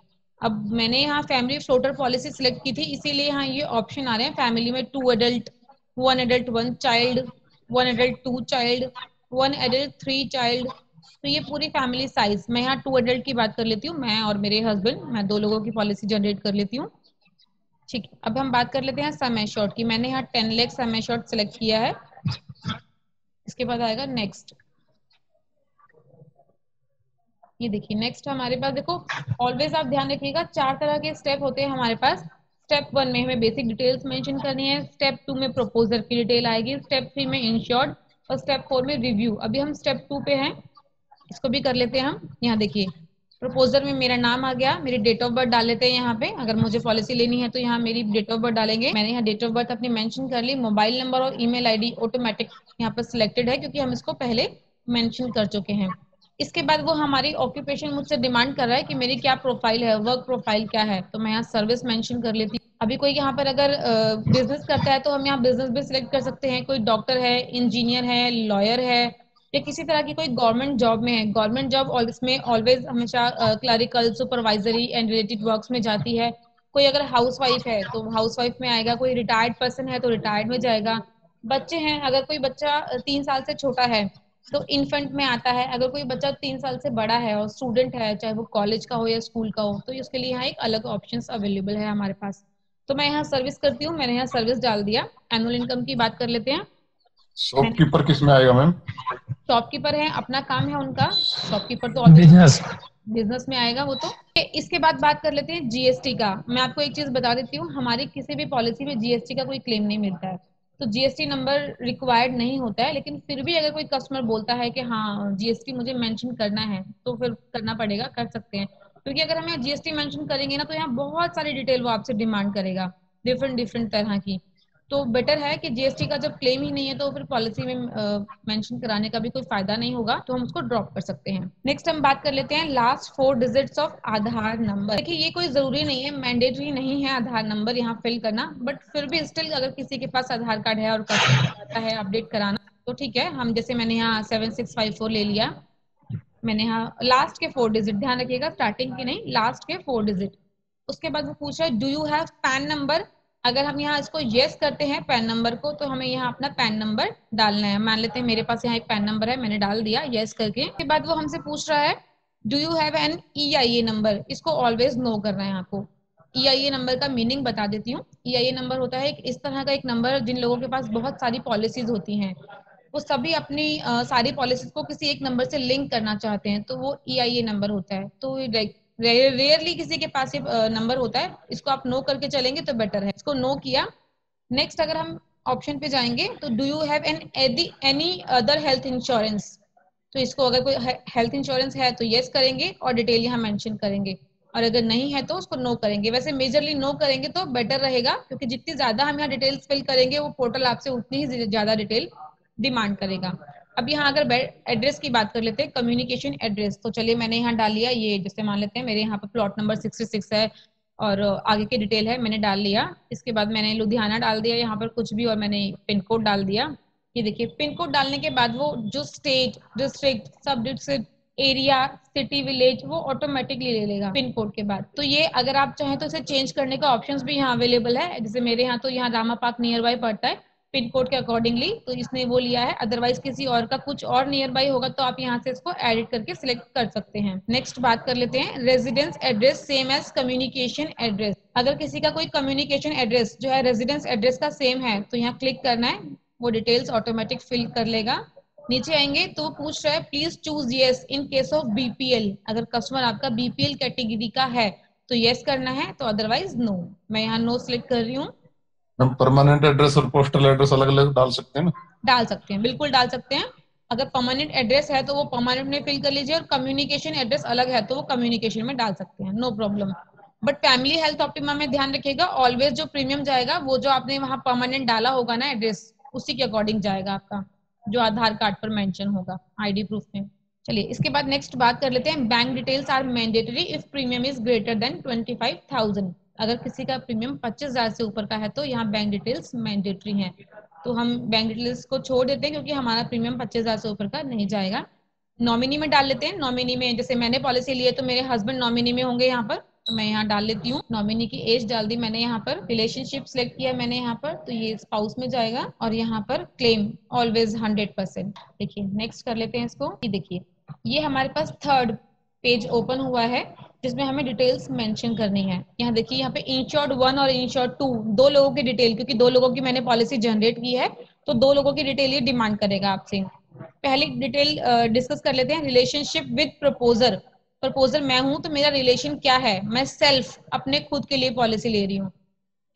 अब मैंने यहाँ फैमिली फ्लोटर पॉलिसी सिलेक्ट की थी, इसीलिए यहाँ ये ऑप्शन आ रहे हैं। फैमिली में 2 adult, 1 adult 1 child, 1 adult 2 child, 1 adult 3 child. तो ये पूरी फैमिली साइज, मैं यहाँ 2 एडल्ट की बात कर लेती हूँ, मैं और मेरे हस्बैंड, मैं 2 लोगों की पॉलिसी जनरेट कर लेती हूँ। ठीक है, अब हम बात कर लेते हैं सम एश्योर्ड की। मैंने यहाँ 10 लाख सम एश्योर्ड सिलेक्ट किया है। इसके बाद आएगा नेक्स्ट। ये देखिए नेक्स्ट हमारे पास, देखो ऑलवेज आप ध्यान रखिएगा 4 तरह के स्टेप होते हैं हमारे पास। स्टेप 1 में हमें बेसिक डिटेल्स मेंशन करनी है, स्टेप 2 में प्रपोजर की डिटेल आएगी, स्टेप 3 में इंश्योर्ड, और स्टेप 4 में रिव्यू। अभी हम स्टेप 2 पे हैं, इसको भी कर लेते हैं हम। यहाँ देखिए प्रपोजल में मेरा नाम आ गया, मेरी डेट ऑफ बर्थ डाल लेते हैं यहाँ पे। अगर मुझे पॉलिसी लेनी है तो यहाँ मेरी डेट ऑफ बर्थ डालेंगे। मैंने यहाँ डेट ऑफ बर्थ अपनी मेंशन कर ली। मोबाइल नंबर और ईमेल आईडी ऑटोमेटिक यहाँ पर सिलेक्टेड है, क्योंकि हम इसको पहले मेंशन कर चुके हैं। इसके बाद वो हमारी ऑक्यूपेशन मुझसे डिमांड कर रहा है कि मेरी क्या प्रोफाइल है, वर्क प्रोफाइल क्या है, तो मैं यहाँ सर्विस मेंशन कर लेती हूँ। अभी कोई यहाँ पर अगर बिजनेस करता है तो हम यहाँ बिजनेस भी सिलेक्ट कर सकते हैं। कोई डॉक्टर है, इंजीनियर है, लॉयर है, या किसी तरह की कोई गवर्नमेंट जॉब में है। गवर्नमेंट जॉब इसमें ऑलवेज हमेशा clerical, supervisory and related works में जाती है। कोई अगर हाउसवाइफ है तो हाउसवाइफ में आएगा, कोई रिटायर्ड पर्सन है तो रिटायर्ड में जाएगा। बच्चे हैं, अगर कोई बच्चा 3 साल से छोटा है तो इन्फेंट में आता है। अगर कोई बच्चा 3 साल से बड़ा है और स्टूडेंट है, चाहे वो कॉलेज का हो या स्कूल का हो, तो उसके लिए यहाँ एक अलग ऑप्शंस अवेलेबल है हमारे पास। तो मैं यहाँ सर्विस करती हूँ, मैंने यहाँ सर्विस डाल दिया। एनुअल इनकम की बात कर लेते हैं। शॉपकीपर किस में आएगा मैम? शॉपकीपर है, अपना काम है उनका। शॉपकीपर तो बिजनेस बिजनेस में आएगा वो तो। इसके बाद बात कर लेते हैं जीएसटी का। मैं आपको एक चीज बता देती हूँ, हमारी किसी भी पॉलिसी में जीएसटी का कोई क्लेम नहीं मिलता है, तो जीएसटी नंबर रिक्वायर्ड नहीं होता है। लेकिन फिर भी अगर कोई कस्टमर बोलता है कि हाँ जीएसटी मुझे मेंशन करना है, तो फिर करना पड़ेगा, कर सकते हैं। क्योंकि अगर हम यहाँ जीएसटी मेंशन करेंगे ना, तो यहाँ बहुत सारी डिटेल वो आपसे डिमांड करेगा, डिफरेंट डिफरेंट तरह की। तो बेटर है कि जीएसटी का जब क्लेम ही नहीं है तो फिर पॉलिसी में मेंशन कराने का भी कोई फायदा नहीं होगा, तो हम उसको ड्रॉप कर सकते हैं। नेक्स्ट हम बात कर लेते हैं last 4 digits of Aadhaar number. देखिए ये कोई जरूरी नहीं है, मैंडेटरी नहीं है आधार नंबर यहाँ फिल करना, बट फिर भी स्टिल अगर किसी के पास आधार कार्ड है और चाहता है अपडेट कराना, तो ठीक है। हम जैसे मैंने यहाँ 7654 ले लिया। मैंने यहाँ लास्ट के 4 डिजिट, ध्यान रखिएगा स्टार्टिंग की नहीं, लास्ट के 4 डिजिट। उसके बाद वो पूछ रहा है do you have pan number. अगर हम यहाँ इसको यस करते हैं पैन नंबर को, तो हमें यहाँ अपना पैन नंबर डालना है। मान लेते हैं मेरे पास यहाँ एक पैन नंबर है, मैंने डाल दिया यस करके। उसके बाद वो हमसे पूछ रहा है do you have an EIA number. इसको ऑलवेज नो करना है आपको। EIA नंबर का मीनिंग बता देती हूँ। EIA नंबर होता है इस तरह का एक नंबर जिन लोगों के पास बहुत सारी पॉलिसीज होती हैं, वो सभी अपनी सारी पॉलिसीज को किसी एक नंबर से लिंक करना चाहते हैं, तो वो EIA नंबर होता है। तो रेयरली किसी के पास ये नंबर होता है। इसको आप नो करके चलेंगे तो बेटर है। इसको नो किया। नेक्स्ट अगर हम ऑप्शन पे जाएंगे तो do you have any other health insurance, तो इसको अगर कोई हेल्थ इंश्योरेंस है तो यस करेंगे और डिटेल यहाँ मेंशन करेंगे, और अगर नहीं है तो उसको नो करेंगे। वैसे मेजरली नो करेंगे तो बेटर रहेगा, क्योंकि जितनी ज्यादा हम यहाँ डिटेल्स फिल करेंगे वो पोर्टल आपसे उतनी ही ज्यादा डिटेल डिमांड करेगा। अब यहाँ अगर एड्रेस की बात कर लेते हैं, कम्युनिकेशन एड्रेस, तो चलिए मैंने यहाँ डाल लिया। ये जैसे मान लेते हैं मेरे यहाँ पे प्लॉट नंबर 66 है और आगे की डिटेल है, मैंने डाल लिया। इसके बाद मैंने लुधियाना डाल दिया यहाँ पर कुछ भी, और मैंने पिन कोड डाल दिया। ये देखिए पिन कोड डालने के बाद वो जो स्टेट, डिस्ट्रिक्ट, सब डिस्ट्रिक्ट, एरिया, सिटी, विलेज, वो ऑटोमेटिकली ले लेगा पिन कोड के बाद। तो ये अगर आप चाहें तो इसे चेंज करने का ऑप्शंस भी यहाँ अवेलेबल है। जैसे मेरे यहाँ तो यहाँ रामा पार्क नियर बाय पड़ता है पिन कोड के अकॉर्डिंगली, तो इसने वो लिया है। अदरवाइज किसी और का कुछ और नियर बाय होगा तो आप यहाँ से इसको एडिट करके सिलेक्ट कर सकते हैं। नेक्स्ट बात कर लेते हैं residence address same as communication address. अगर किसी का कोई कम्युनिकेशन एड्रेस जो है रेजिडेंस एड्रेस का सेम है तो यहाँ क्लिक करना है, वो डिटेल्स ऑटोमेटिक फिल कर लेगा। नीचे आएंगे तो वो पूछ रहा है please choose yes in case of BPL। अगर कस्टमर आपका BPL कैटेगरी का है तो यस करना है, तो अदरवाइज नो। मैं यहाँ नो सिलेक्ट कर रही हूँ। हम परमानेंट एड्रेस और पोस्टल एड्रेस अलग अलग डाल सकते हैं ना? डाल सकते हैं, बिल्कुल डाल सकते हैं। अगर परमानेंट एड्रेस है तो वो परमानेंट में फिल कर लीजिए, और कम्युनिकेशन एड्रेस अलग है तो वो कम्युनिकेशन में डाल सकते हैं, no problem. But family health Optima में ध्यान रखिएगा, ऑलवेज जो प्रीमियम जाएगा वो जो आपने वहां परमानेंट डाला होगा ना एड्रेस, उसी के अकॉर्डिंग जाएगा आपका, जो आधार कार्ड पर मेंशन होगा आईडी प्रूफ में। चलिए इसके बाद नेक्स्ट बात कर लेते हैं, bank details are mandatory if premium is greater than 25,000। अगर किसी का प्रीमियम 25,000 से ऊपर का है तो यहाँ बैंक डिटेल्स मैंडेटरी हैं, तो हम बैंक डिटेल्स को छोड़ देते हैं क्योंकि हमारा प्रीमियम 25,000 से ऊपर का नहीं जाएगा। नॉमिनी में डाल लेते हैं, नॉमिनी में जैसे मैंने पॉलिसी ली है तो मेरे हस्बैंड नॉमिनी में होंगे यहाँ पर, तो मैं यहाँ डाल लेती हूँ। नॉमिनी की एज डाल दी मैंने यहाँ पर, रिलेशनशिप सिलेक्ट किया मैंने यहाँ पर, तो ये स्पाउस में जाएगा और यहाँ पर क्लेम ऑलवेज 100%। देखिए नेक्स्ट कर लेते हैं इसको। ये देखिए ये हमारे पास थर्ड पेज ओपन हुआ है जिसमें हमें डिटेल्स मेंशन करनी है। यहाँ देखिए यहाँ पे इंश्योर्ड 1 और इंश्योर्ड 2 दो लोगों की डिटेल, क्योंकि दो लोगों की मैंने पॉलिसी जनरेट की है तो दो लोगों की डिटेल ये डिमांड करेगा आपसे। पहली डिटेल डिस्कस कर लेते हैं, रिलेशनशिप विद प्रपोजर। प्रपोजर मैं हूं तो मेरा रिलेशन क्या है, मैं सेल्फ अपने खुद के लिए पॉलिसी ले रही हूँ।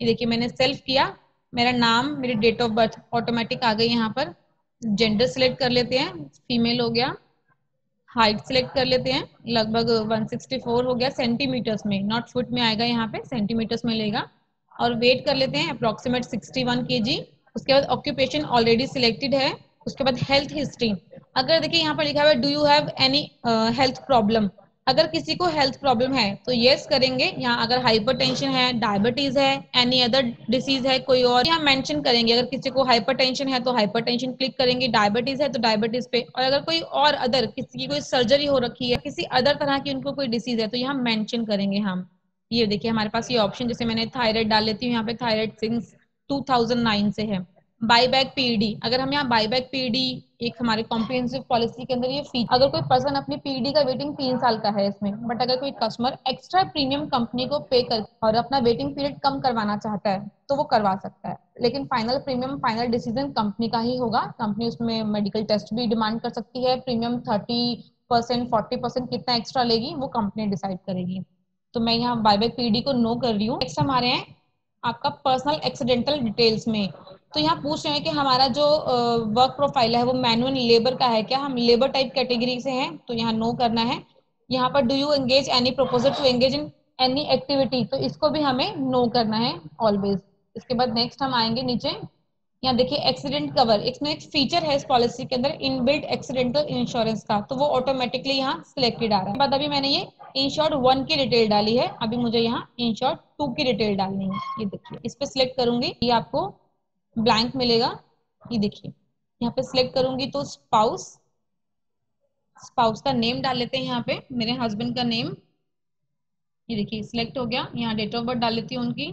ये देखिए मैंने सेल्फ किया, मेरा नाम, मेरी डेट ऑफ बर्थ ऑटोमेटिक आ गई यहाँ पर। जेंडर सिलेक्ट कर लेते हैं, फीमेल हो गया। हाइट सिलेक्ट कर लेते हैं, लगभग 164 हो गया सेंटीमीटर्स में, नॉट फुट में आएगा, यहाँ पे सेंटीमीटर्स में लेगा। और वेट कर लेते हैं अप्रोक्सीमेट 61 kg। उसके बाद ऑक्यूपेशन ऑलरेडी सिलेक्टेड है। उसके बाद हेल्थ हिस्ट्री, अगर देखिए यहाँ पर लिखा हुआ है do you have any health problem, अगर किसी को हेल्थ प्रॉब्लम है तो यस करेंगे। यहाँ अगर हाइपरटेंशन है, डायबिटीज है, एनी अदर डिसीज है कोई और, यहाँ मेंशन करेंगे। अगर किसी को हाइपरटेंशन है तो हाइपरटेंशन क्लिक करेंगे, डायबिटीज है तो डायबिटीज पे, और अगर कोई और अदर किसी की कोई सर्जरी हो रखी है, किसी अदर तरह की उनको कोई डिसीज है तो यहाँ मेंशन करेंगे हम। ये देखिए हमारे पास ये ऑप्शन, जैसे मैंने थायराइड डाल लेती हूँ यहाँ पे, थायराइड सिंस 2009 से है। बाईबैक पीडी, अगर हम यहाँ बाईबैक पीडी एक हमारे कॉम्प्रिहेंसिव पॉलिसी के अंदर ये फीचर, अगर कोई पर्सन अपनी पीडी का वेटिंग 3 साल का है इसमें, बट अगर कोई कस्टमर एक्स्ट्रा प्रीमियम कंपनी को पे कर और अपना वेटिंग पीरियड कम करवाना चाहता है तो वो करवा सकता है, लेकिन final premium final decision company का ही होगा। कंपनी उसमें मेडिकल टेस्ट भी डिमांड कर सकती है, प्रीमियम 30% 40% कितना एक्स्ट्रा लेगी वो कंपनी डिसाइड करेगी। तो मैं यहाँ बाईबैक पीडी को नो कर रही हूँ। नेक्स्ट हमारे हैं आपका पर्सनल एक्सीडेंटल डिटेल्स में, तो यहाँ पूछ रहे हैं कि हमारा जो वर्क प्रोफाइल है वो मैनुअल लेबर का है क्या, हम लेबर टाइप कैटेगरी से हैं, तो यहाँ नो करना है। यहाँ पर do you engage any proposal to engage in any activity, तो इसको भी हमें नो करना है ऑलवेज। इसके बाद नेक्स्ट हम आएंगे नीचे, यहाँ देखिए एक्सीडेंट कवर, इसमें एक फीचर है इस पॉलिसी के अंदर इनबिल्ट एक्सीडेंटल इंश्योरेंस का, तो वो ऑटोमेटिकली यहाँ सिलेक्टेड आ रहा है। बाद अभी मैंने ये इंश्योर्ड 1 की डिटेल डाली है, अभी मुझे यहाँ इंश्योर्ड 2 की डिटेल डालनी है। ये देखिए इस पे सिलेक्ट करूंगी, ये आपको ब्लैंक मिलेगा। ये देखिए यहाँ पे सिलेक्ट करूंगी तो स्पाउस, स्पाउस का नेम डाल लेते हैं यहाँ पे, मेरे हस्बैंड का नेम। ये देखिए सिलेक्ट हो गया। यहाँ डेट ऑफ बर्थ डाल लेती हूँ उनकी,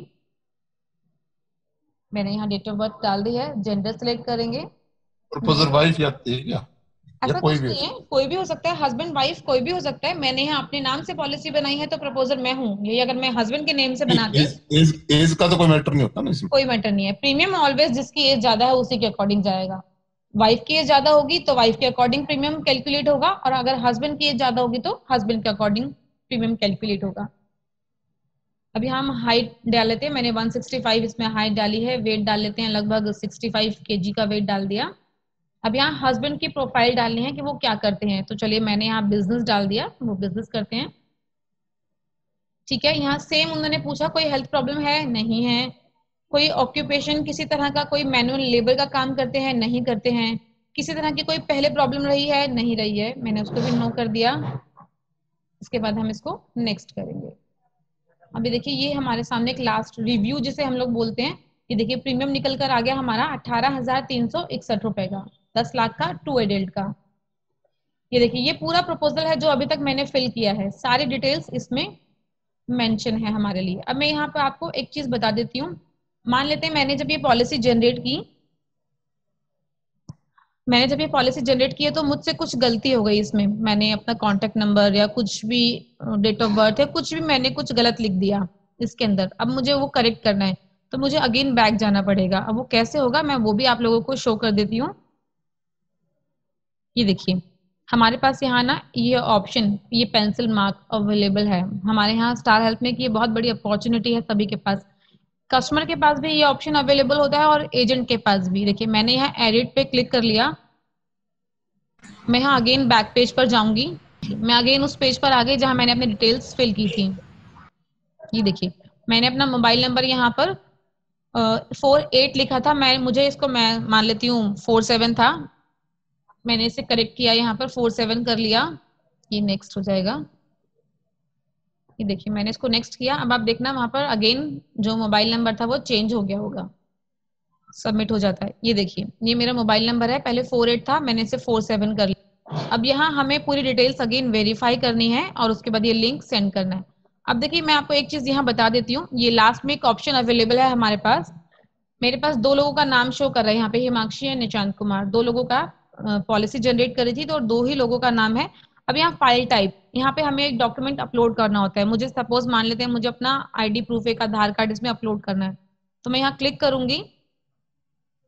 मैंने यहाँ डेट ऑफ बर्थ डाल दी है। जेंडर सिलेक्ट करेंगे, प्रपोजर वाइफ या क्या, या ऐसा कोई कुछ भी नहीं है, कोई भी हो सकता है, हस्बैंड वाइफ कोई भी हो सकता है। मैंने यहाँ अपने नाम से पॉलिसी बनाई है तो प्रपोजर मैं हूँ, यही अगर मैं हस्बैंड के नेम से बनाती, एज का तो कोई मैटर नहीं होता ना इसमें। कोई मैटर नहीं है। प्रीमियम ऑलवेज जिसकी एज ज्यादा है उसी के अकॉर्डिंग जाएगा। वाइफ की एज ज्यादा होगी तो वाइफ के अकॉर्डिंग प्रीमियम कैलकुलेट होगा, और अगर हस्बैंड की एज ज्यादा होगी तो हस्बैंड के अकॉर्डिंग प्रीमियम कैलकुलेट होगा। अभी हम हाइट डाल लेते हैं, मैंने 165 इसमें हाइट डाली है। वेट डाल लेते हैं, लगभग 65 kg का वेट डाल दिया। अब यहाँ हस्बैंड की प्रोफाइल डालनी है कि वो क्या करते हैं, तो चलिए मैंने यहाँ बिजनेस डाल दिया, वो बिजनेस करते हैं। ठीक है, यहाँ सेम उन्होंने पूछा कोई हेल्थ प्रॉब्लम है, नहीं है। कोई ऑक्यूपेशन किसी तरह का, कोई मैनुअल लेबर का काम करते हैं, नहीं करते हैं। किसी तरह की कोई पहले प्रॉब्लम रही है, नहीं रही है, मैंने उसको भी नो कर दिया। इसके बाद हम इसको नेक्स्ट करेंगे। अभी देखिए ये हमारे सामने एक लास्ट रिव्यू जिसे हम लोग बोलते हैं, ये देखिए प्रीमियम निकल कर आ गया हमारा 18,361 रुपए का, 10 लाख का 2 एडल्ट का। ये देखिए ये पूरा प्रपोजल है जो अभी तक मैंने फिल किया है, सारी डिटेल्स इसमें मेंशन है हमारे लिए। अब मैं यहाँ पे आपको एक चीज बता देती हूँ, मान लेते हैं मैंने जब ये पॉलिसी जनरेट की, है तो मुझसे कुछ गलती हो गई इसमें, मैंने अपना कॉन्टेक्ट नंबर या कुछ भी डेट ऑफ बर्थ या कुछ भी मैंने कुछ गलत लिख दिया इसके अंदर, अब मुझे वो करेक्ट करना है तो मुझे अगेन बैक जाना पड़ेगा। अब वो कैसे होगा मैं वो भी आप लोगों को शो कर देती हूँ। ये देखिए हमारे पास यहाँ ना ये ऑप्शन, ये पेंसिल मार्क अवेलेबल है हमारे यहाँ स्टार हेल्प में, कि ये बहुत बड़ी अपॉर्चुनिटी है सभी के पास। कस्टमर के पास भी ये ऑप्शन अवेलेबल होता है और एजेंट के पास भी। देखिए मैंने यहाँ एडिट पे क्लिक कर लिया, मैं यहाँ अगेन बैक पेज पर जाऊंगी, मैं अगेन उस पेज पर आ गई जहाँ मैंने अपनी डिटेल्स फिल की थी। ये देखिए मैंने अपना मोबाइल नंबर यहाँ पर 48 लिखा था, मुझे इसको मैं मान लेती हूँ 47 था, मैंने इसे करेक्ट किया, यहाँ पर 47 कर लिया। ये नेक्स्ट हो जाएगा। ये देखिए मैंने इसको नेक्स्ट किया। अब आप देखना वहां पर अगेन जो मोबाइल नंबर था वो चेंज हो गया होगा, सबमिट हो जाता है। ये देखिए ये मेरा मोबाइल नंबर है, पहले 48 था, मैंने इसे 47 कर लिया। अब यहाँ हमें पूरी डिटेल्स अगेन वेरीफाई करनी है और उसके बाद ये लिंक सेंड करना है। अब देखिए मैं आपको एक चीज यहाँ बता देती हूँ, ये लास्ट में एक ऑप्शन अवेलेबल है हमारे पास। मेरे पास दो लोगों का नाम शो कर रहा है यहाँ पे, हिमांशी और निशांत कुमार, दो लोगों का पॉलिसी जनरेट करी थी, तो दो ही लोगों का नाम है। अब यहाँ फाइल टाइप, यहाँ पे हमें एक डॉक्यूमेंट अपलोड करना होता है। मुझे सपोज मान लेते हैं मुझे अपना आईडी प्रूफ, एक आधार कार्ड इसमें अपलोड करना है, तो मैं यहाँ क्लिक करूंगी।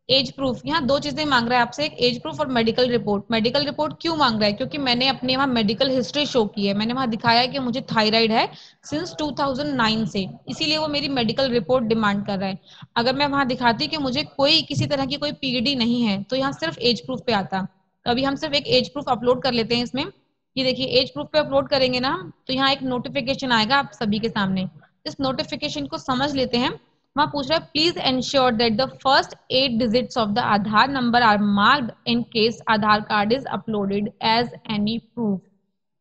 एज प्रूफ, यहाँ दो चीजें मांग रहा है आपसे, एक एज प्रूफ और मेडिकल रिपोर्ट। मेडिकल रिपोर्ट क्यों मांग रहा है? क्योंकि मैंने अपने वहाँ मेडिकल हिस्ट्री शो की है, मैंने वहाँ दिखाया है कि मुझे थायराइड है सिंस 2009 से, इसीलिए वो मेरी मेडिकल रिपोर्ट डिमांड कर रहा है। अगर मैं वहाँ दिखाती कि मुझे कोई किसी तरह की कोई पीडी नहीं है तो यहाँ सिर्फ एज प्रूफ पे आता। तो अभी हम सिर्फ एक एज प्रूफ अपलोड कर लेते हैं इसमें। ये देखिए एज प्रूफ पे अपलोड करेंगे ना तो यहाँ एक नोटिफिकेशन आएगा आप सभी के सामने, इस नोटिफिकेशन को समझ लेते हैं। वहां पूछ रहा है please ensure that the first 8 digits of the Aadhaar number are marked in case Aadhaar card is uploaded as any proof.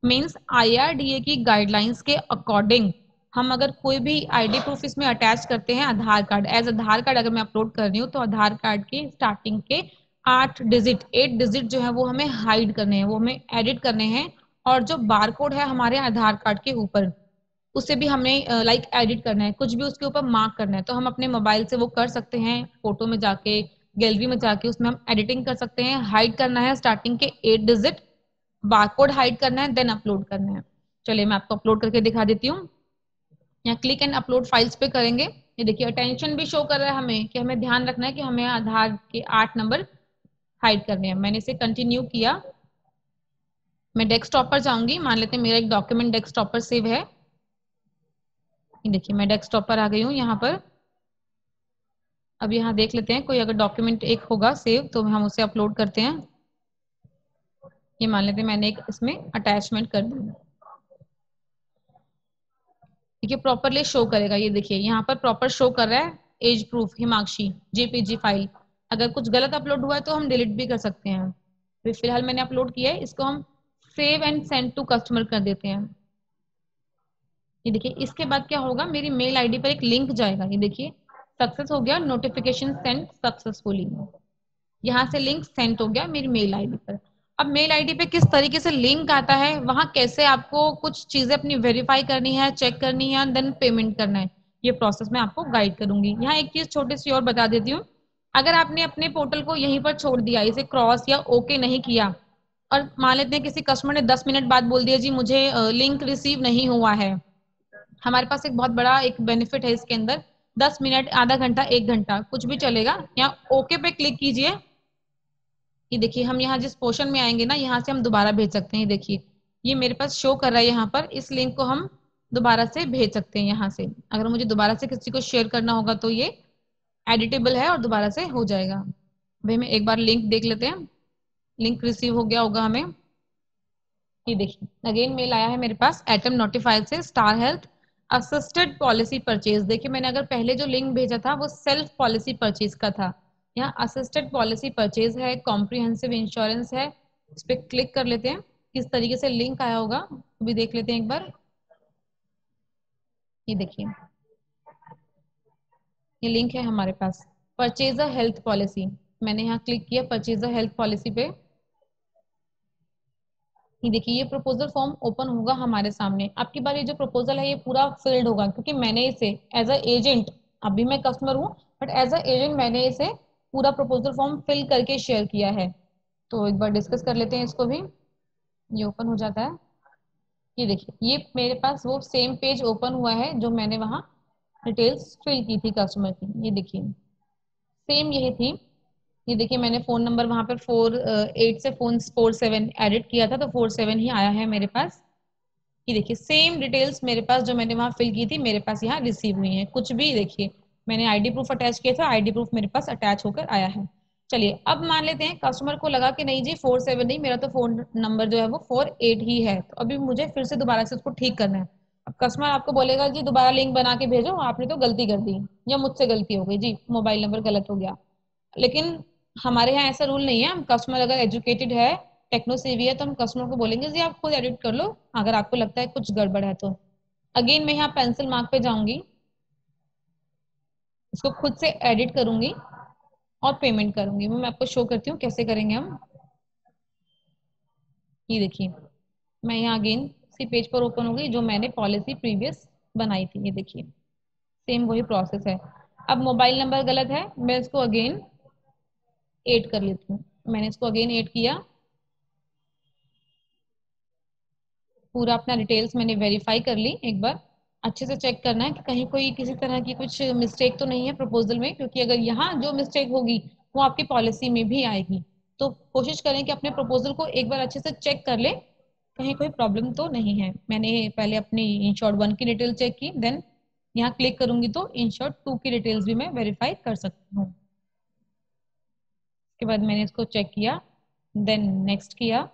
Means IRDA की गाइडलाइंस के अकॉर्डिंग हम अगर कोई भी आईडी प्रूफ इसमें अटैच करते हैं, आधार कार्ड एज आधार कार्ड अगर मैं अपलोड कर रही हूँ, तो आधार कार्ड के स्टार्टिंग के 8 डिजिट जो है वो हमें हाइड करने हैं, वो हमें एडिट करने हैं। और जो बारकोड है हमारे आधार कार्ड के ऊपर, उसे भी हमें लाइक एडिट करना है, कुछ भी उसके ऊपर मार्क करना है, तो हम अपने मोबाइल से वो कर सकते हैं। फोटो में जाके गैलरी में जाके उसमें हम एडिटिंग कर सकते हैं। हाइड करना है स्टार्टिंग के 8 डिजिट, बारकोड हाइड करना है, देन अपलोड करना है। चलिए मैं आपको अपलोड करके दिखा देती हूँ। यहाँ क्लिक एंड अपलोड फाइल्स पे करेंगे। ये देखिए अटेंशन भी शो कर रहा है हमें कि हमें ध्यान रखना है कि हमें आधार के 8 नंबर हाइड करने हैं। मैंने इसे कंटिन्यू किया। मैं डेस्कटॉप पर जाऊंगी, मान लेते हैं मेरा एक डॉक्यूमेंट डेस्कटॉप पर सेव है। ये देखिए मैं डेस्कटॉप पर आ गई हूँ यहाँ पर। अब यहाँ देख लेते हैं कोई अगर डॉक्यूमेंट एक होगा सेव तो हम उसे अपलोड करते हैं। ये मान लेते हैं मैंने एक इसमें अटैचमेंट कर दी। देखिए प्रॉपरली शो करेगा। ये देखिए यहाँ पर प्रॉपर शो कर रहा है age proof Himanshi JPG file. अगर कुछ गलत अपलोड हुआ है तो हम डिलीट भी कर सकते हैं। तो फिलहाल मैंने अपलोड किया है, इसको हम save and send to customer कर देते हैं। ये देखिए इसके बाद क्या होगा, मेरी मेल आईडी पर एक लिंक जाएगा। ये देखिए सक्सेस हो गया, नोटिफिकेशन सेंड सक्सेसफुली, यहाँ से लिंक सेंड हो गया मेरी मेल आईडी पर। अब मेल आईडी पे किस तरीके से लिंक आता है, वहां कैसे आपको कुछ चीजें अपनी वेरीफाई करनी है, चेक करनी है, देन पेमेंट करना है, ये प्रोसेस मैं आपको गाइड करूंगी। यहाँ एक चीज छोटी सी और बता देती हूँ, अगर आपने अपने पोर्टल को यहीं पर छोड़ दिया, इसे क्रॉस या ओके नहीं किया, और मान लेते हैं किसी कस्टमर ने 10 मिनट बाद बोल दिया जी मुझे लिंक रिसीव नहीं हुआ है, हमारे पास एक बहुत बड़ा एक बेनिफिट है इसके अंदर, 10 मिनट, आधा घंटा, 1 घंटा, कुछ भी चलेगा। यहाँ ओके पे क्लिक कीजिए। ये देखिए हम यहाँ जिस पोर्शन में आएंगे ना, यहाँ से हम दोबारा भेज सकते हैं। देखिए ये मेरे पास शो कर रहा है यहाँ पर, इस लिंक को हम दोबारा से भेज सकते हैं। यहाँ से अगर मुझे दोबारा से किसी को शेयर करना होगा तो ये एडिटेबल है और दोबारा से हो जाएगा। भाई मैं एक बार लिंक देख लेते हैं, लिंक रिसीव हो गया होगा हमें। ये देखिए अगेन मेल आया है मेरे पास एटम नोटिफाइड से, star health assisted policy purchase. देखिए मैंने अगर पहले जो लिंक भेजा था वो सेल्फ पॉलिसी परचेज का था, यहाँ असिस्टेड पॉलिसी परचेज है, कॉम्प्रिहेंसिव इंश्योरेंस है। इस पर क्लिक कर लेते हैं, किस तरीके से लिंक आया होगा भी देख लेते हैं एक बार। ये देखिए ये लिंक है हमारे पास, परचेज अ हेल्थ पॉलिसी। मैंने यहाँ क्लिक किया परचेज अ हेल्थ पॉलिसी पे। ये देखिए ये प्रपोजल फॉर्म ओपन होगा हमारे सामने। आपकी बार ये जो प्रपोजल है ये पूरा फिल्ड होगा, क्योंकि मैंने इसे एज अ एजेंट, अभी मैं कस्टमर हूँ बट एज अ एजेंट मैंने इसे पूरा प्रपोजल फॉर्म फिल करके शेयर किया है। तो एक बार डिस्कस कर लेते हैं इसको भी। ये ओपन हो जाता है। ये देखिए ये मेरे पास वो सेम पेज ओपन हुआ है जो मैंने वहाँ डिटेल्स फिल की थी कस्टमर की। ये देखिए सेम यही थी। ये देखिए मैंने फोन नंबर वहां पर 48 से 47 एडिट किया था, तो 47 ही आया है मेरे पास। ये देखिए सेम डिटेल्स मेरे पास जो मैंने वहां फिल की थी मेरे पास यहाँ रिसीव हुई है। कुछ भी देखिए मैंने आईडी प्रूफ अटैच किया था, आईडी प्रूफ मेरे पास अटैच होकर आया है। चलिए अब मान लेते हैं कस्टमर को लगा कि नहीं जी 47 नहीं, मेरा तो फोन नंबर जो है वो 48 ही है, तो अभी मुझे फिर से दोबारा से उसको ठीक करना है। कस्टमर आपको बोलेगा जी दोबारा लिंक बना के भेजो, आपने तो गलती कर दी या मुझसे गलती हो गई जी, मोबाइल नंबर गलत हो गया। लेकिन हमारे यहाँ ऐसा रूल नहीं है। हम कस्टमर अगर एजुकेटेड है, टेक्नो सेवी है, तो हम कस्टमर को बोलेंगे जी आप खुद एडिट कर लो अगर आपको लगता है कुछ गड़बड़ है तो। अगेन मैं यहाँ पेंसिल मार्क पे जाऊंगी, इसको खुद से एडिट करूंगी और पेमेंट करूंगी। मैं आपको शो करती हूँ कैसे करेंगे हम। ये देखिए, मैं यहाँ अगेन सी पेज पर ओपन हो गई जो मैंने पॉलिसी प्रीवियस बनाई थी। ये देखिए सेम वही प्रोसेस है। अब मोबाइल नंबर गलत है, मैं इसको अगेन ऐड कर लेती हूँ। मैंने इसको अगेन ऐड किया, पूरा अपना डिटेल्स मैंने वेरीफाई कर ली। एक बार अच्छे से चेक करना है कि कहीं कोई किसी तरह की कुछ मिस्टेक तो नहीं है प्रपोजल में, क्योंकि अगर यहाँ जो मिस्टेक होगी वो आपकी पॉलिसी में भी आएगी। तो कोशिश करें कि अपने प्रपोजल को एक बार अच्छे से चेक कर ले, कहीं कोई प्रॉब्लम तो नहीं है। मैंने पहले अपनी इंश्योर्ड 1 की डिटेल चेक की, देन यहाँ क्लिक करूंगी तो इंश्योर्ड 2 की डिटेल्स भी मैं वेरीफाई कर सकती हूँ। उसके बाद मैंने इसको चेक किया, देन नेक्स्ट किया।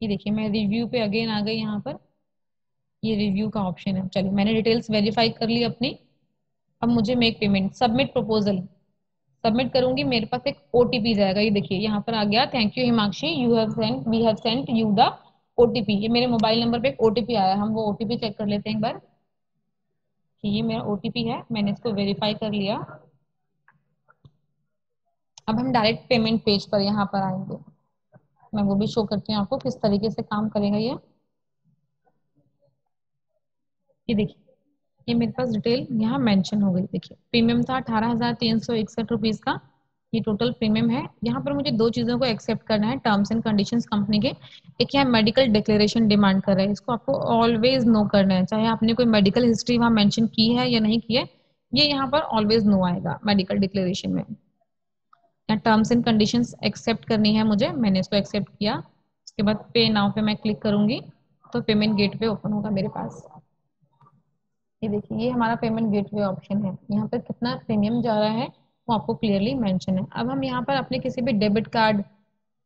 ये देखिए मैं रिव्यू पे अगेन आ गई। यहाँ पर ये रिव्यू का ऑप्शन है। चलिए मैंने डिटेल्स वेरीफाई कर ली अपनी। अब मुझे make payment, submit proposal submit करूंगी, मेरे पास एक ओटीपी जाएगा। ये देखिए यहाँ पर आ गया, thank you Himanshi, you have sent we have sent you the OTP. ये मेरे मोबाइल नंबर पे एक ओटीपी आया। हम वो ओटीपी चेक कर लेते हैं एक बार कि ये मेरा ओटीपी है। मैंने इसको वेरीफाई कर लिया। अब हम डायरेक्ट पेमेंट पेज पर यहाँ पर आएंगे। मैं वो भी शो करती हूँ आपको किस तरीके से काम करेगा ये। ये देखिए ये मेरे पास डिटेल यहाँ मेंशन हो गई। देखिए प्रीमियम था 18,361 रुपीज का, ये टोटल प्रीमियम है। यहाँ पर मुझे दो चीज़ों को एक्सेप्ट करना है, टर्म्स एंड कंडीशंस कंपनी के। एक यहाँ मेडिकल डिक्लेरेशन डिमांड कर रहा है, इसको आपको ऑलवेज नो करना है, चाहे आपने कोई मेडिकल हिस्ट्री वहाँ मेंशन की है या नहीं की है, ये यहाँ पर ऑलवेज नो आएगा मेडिकल डिक्लेरेशन में। यहाँ टर्म्स एंड कंडीशंस एक्सेप्ट करनी है मुझे, मैंने इसको एक्सेप्ट किया। उसके बाद पे नाउ पे मैं क्लिक करूंगी तो पेमेंट गेटवे ओपन होगा मेरे पास। ये देखिए ये हमारा पेमेंट गेटवे ऑप्शन है। यहाँ पर कितना प्रीमियम जा रहा है वो आपको क्लियरली मेंशन है। अब हम यहाँ पर अपने किसी भी डेबिट कार्ड,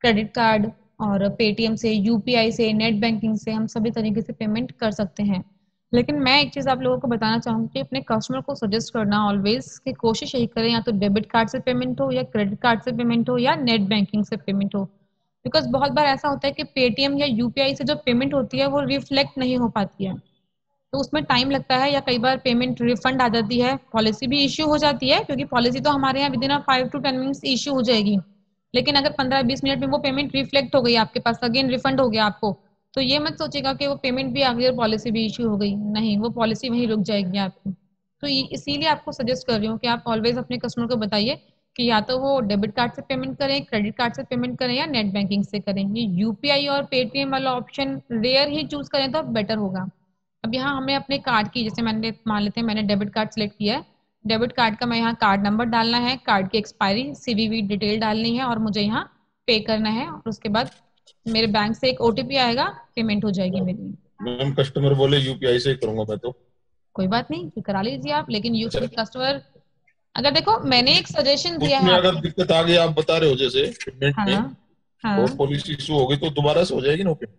क्रेडिट कार्ड और पेटीएम से, यूपीआई से, नेट बैंकिंग से हम सभी तरीके से पेमेंट कर सकते हैं। लेकिन मैं एक चीज़ आप लोगों को बताना चाहूँगी कि अपने कस्टमर को सजेस्ट करना ऑलवेज कि कोशिश यही करें या तो डेबिट कार्ड से पेमेंट हो या क्रेडिट कार्ड से पेमेंट हो या नेट बैंकिंग से पेमेंट हो। बिकॉज बहुत बार ऐसा होता है कि पेटीएम या यूपीआई से जो पेमेंट होती है वो रिफ्लेक्ट नहीं हो पाती है, तो उसमें टाइम लगता है, या कई बार पेमेंट रिफंड आ जाती है, पॉलिसी भी इश्यू हो जाती है, क्योंकि पॉलिसी तो हमारे यहाँ with in 5 to 10 minutes issue हो जाएगी। लेकिन अगर 15-20 मिनट में वो पेमेंट रिफ्लेक्ट हो गई आपके पास, अगेन रिफंड हो गया आपको, तो ये मत सोचेगा कि वो पेमेंट भी आ गई और पॉलिसी भी इश्यू हो गई, नहीं, वो पॉलिसी वहीं रुक जाएगी आपकी। तो इसीलिए आपको सजेस्ट कर रही हूँ कि आप ऑलवेज अपने कस्टमर को बताइए कि या तो वो डेबिट कार्ड से पेमेंट करें, क्रेडिट कार्ड से पेमेंट करें या नेट बैंकिंग से करें। ये यूपीआई और पेटीएम वाला ऑप्शन रेयर ही चूज करें तो बेटर होगा। अब यहाँ हमें अपने कार्ड की, जैसे मैंने मान लेते हैं मैंने डेबिट कार्ड सेलेक्ट किया है, डेबिट कार्ड का मैं यहाँ कार्ड नंबर डालना है, कार्ड की एक्सपायरी, सीवीवी डिटेल डालनी है और मुझे यहाँ पे करना है, और उसके बाद मेरे बैंक से एक ओटीपी आएगा, पेमेंट हो जाएगी मेरी। मैम कस्टमर बोले यूपीआई से ही करूंगा मैं तो। कोई बात नहीं, फिर करा लीजिए आप, लेकिन यू अच्छा, कस्टमर, अगर देखो मैंने एक सजेशन दिया है उसमें अगर आपको। दिक्कत आ गई आप बता रहे हो जैसे पेमेंट हाँ में हाँ, और पॉलिसी इशू हो गई तो दोबारा से हो जाएगी ना पेमेंट?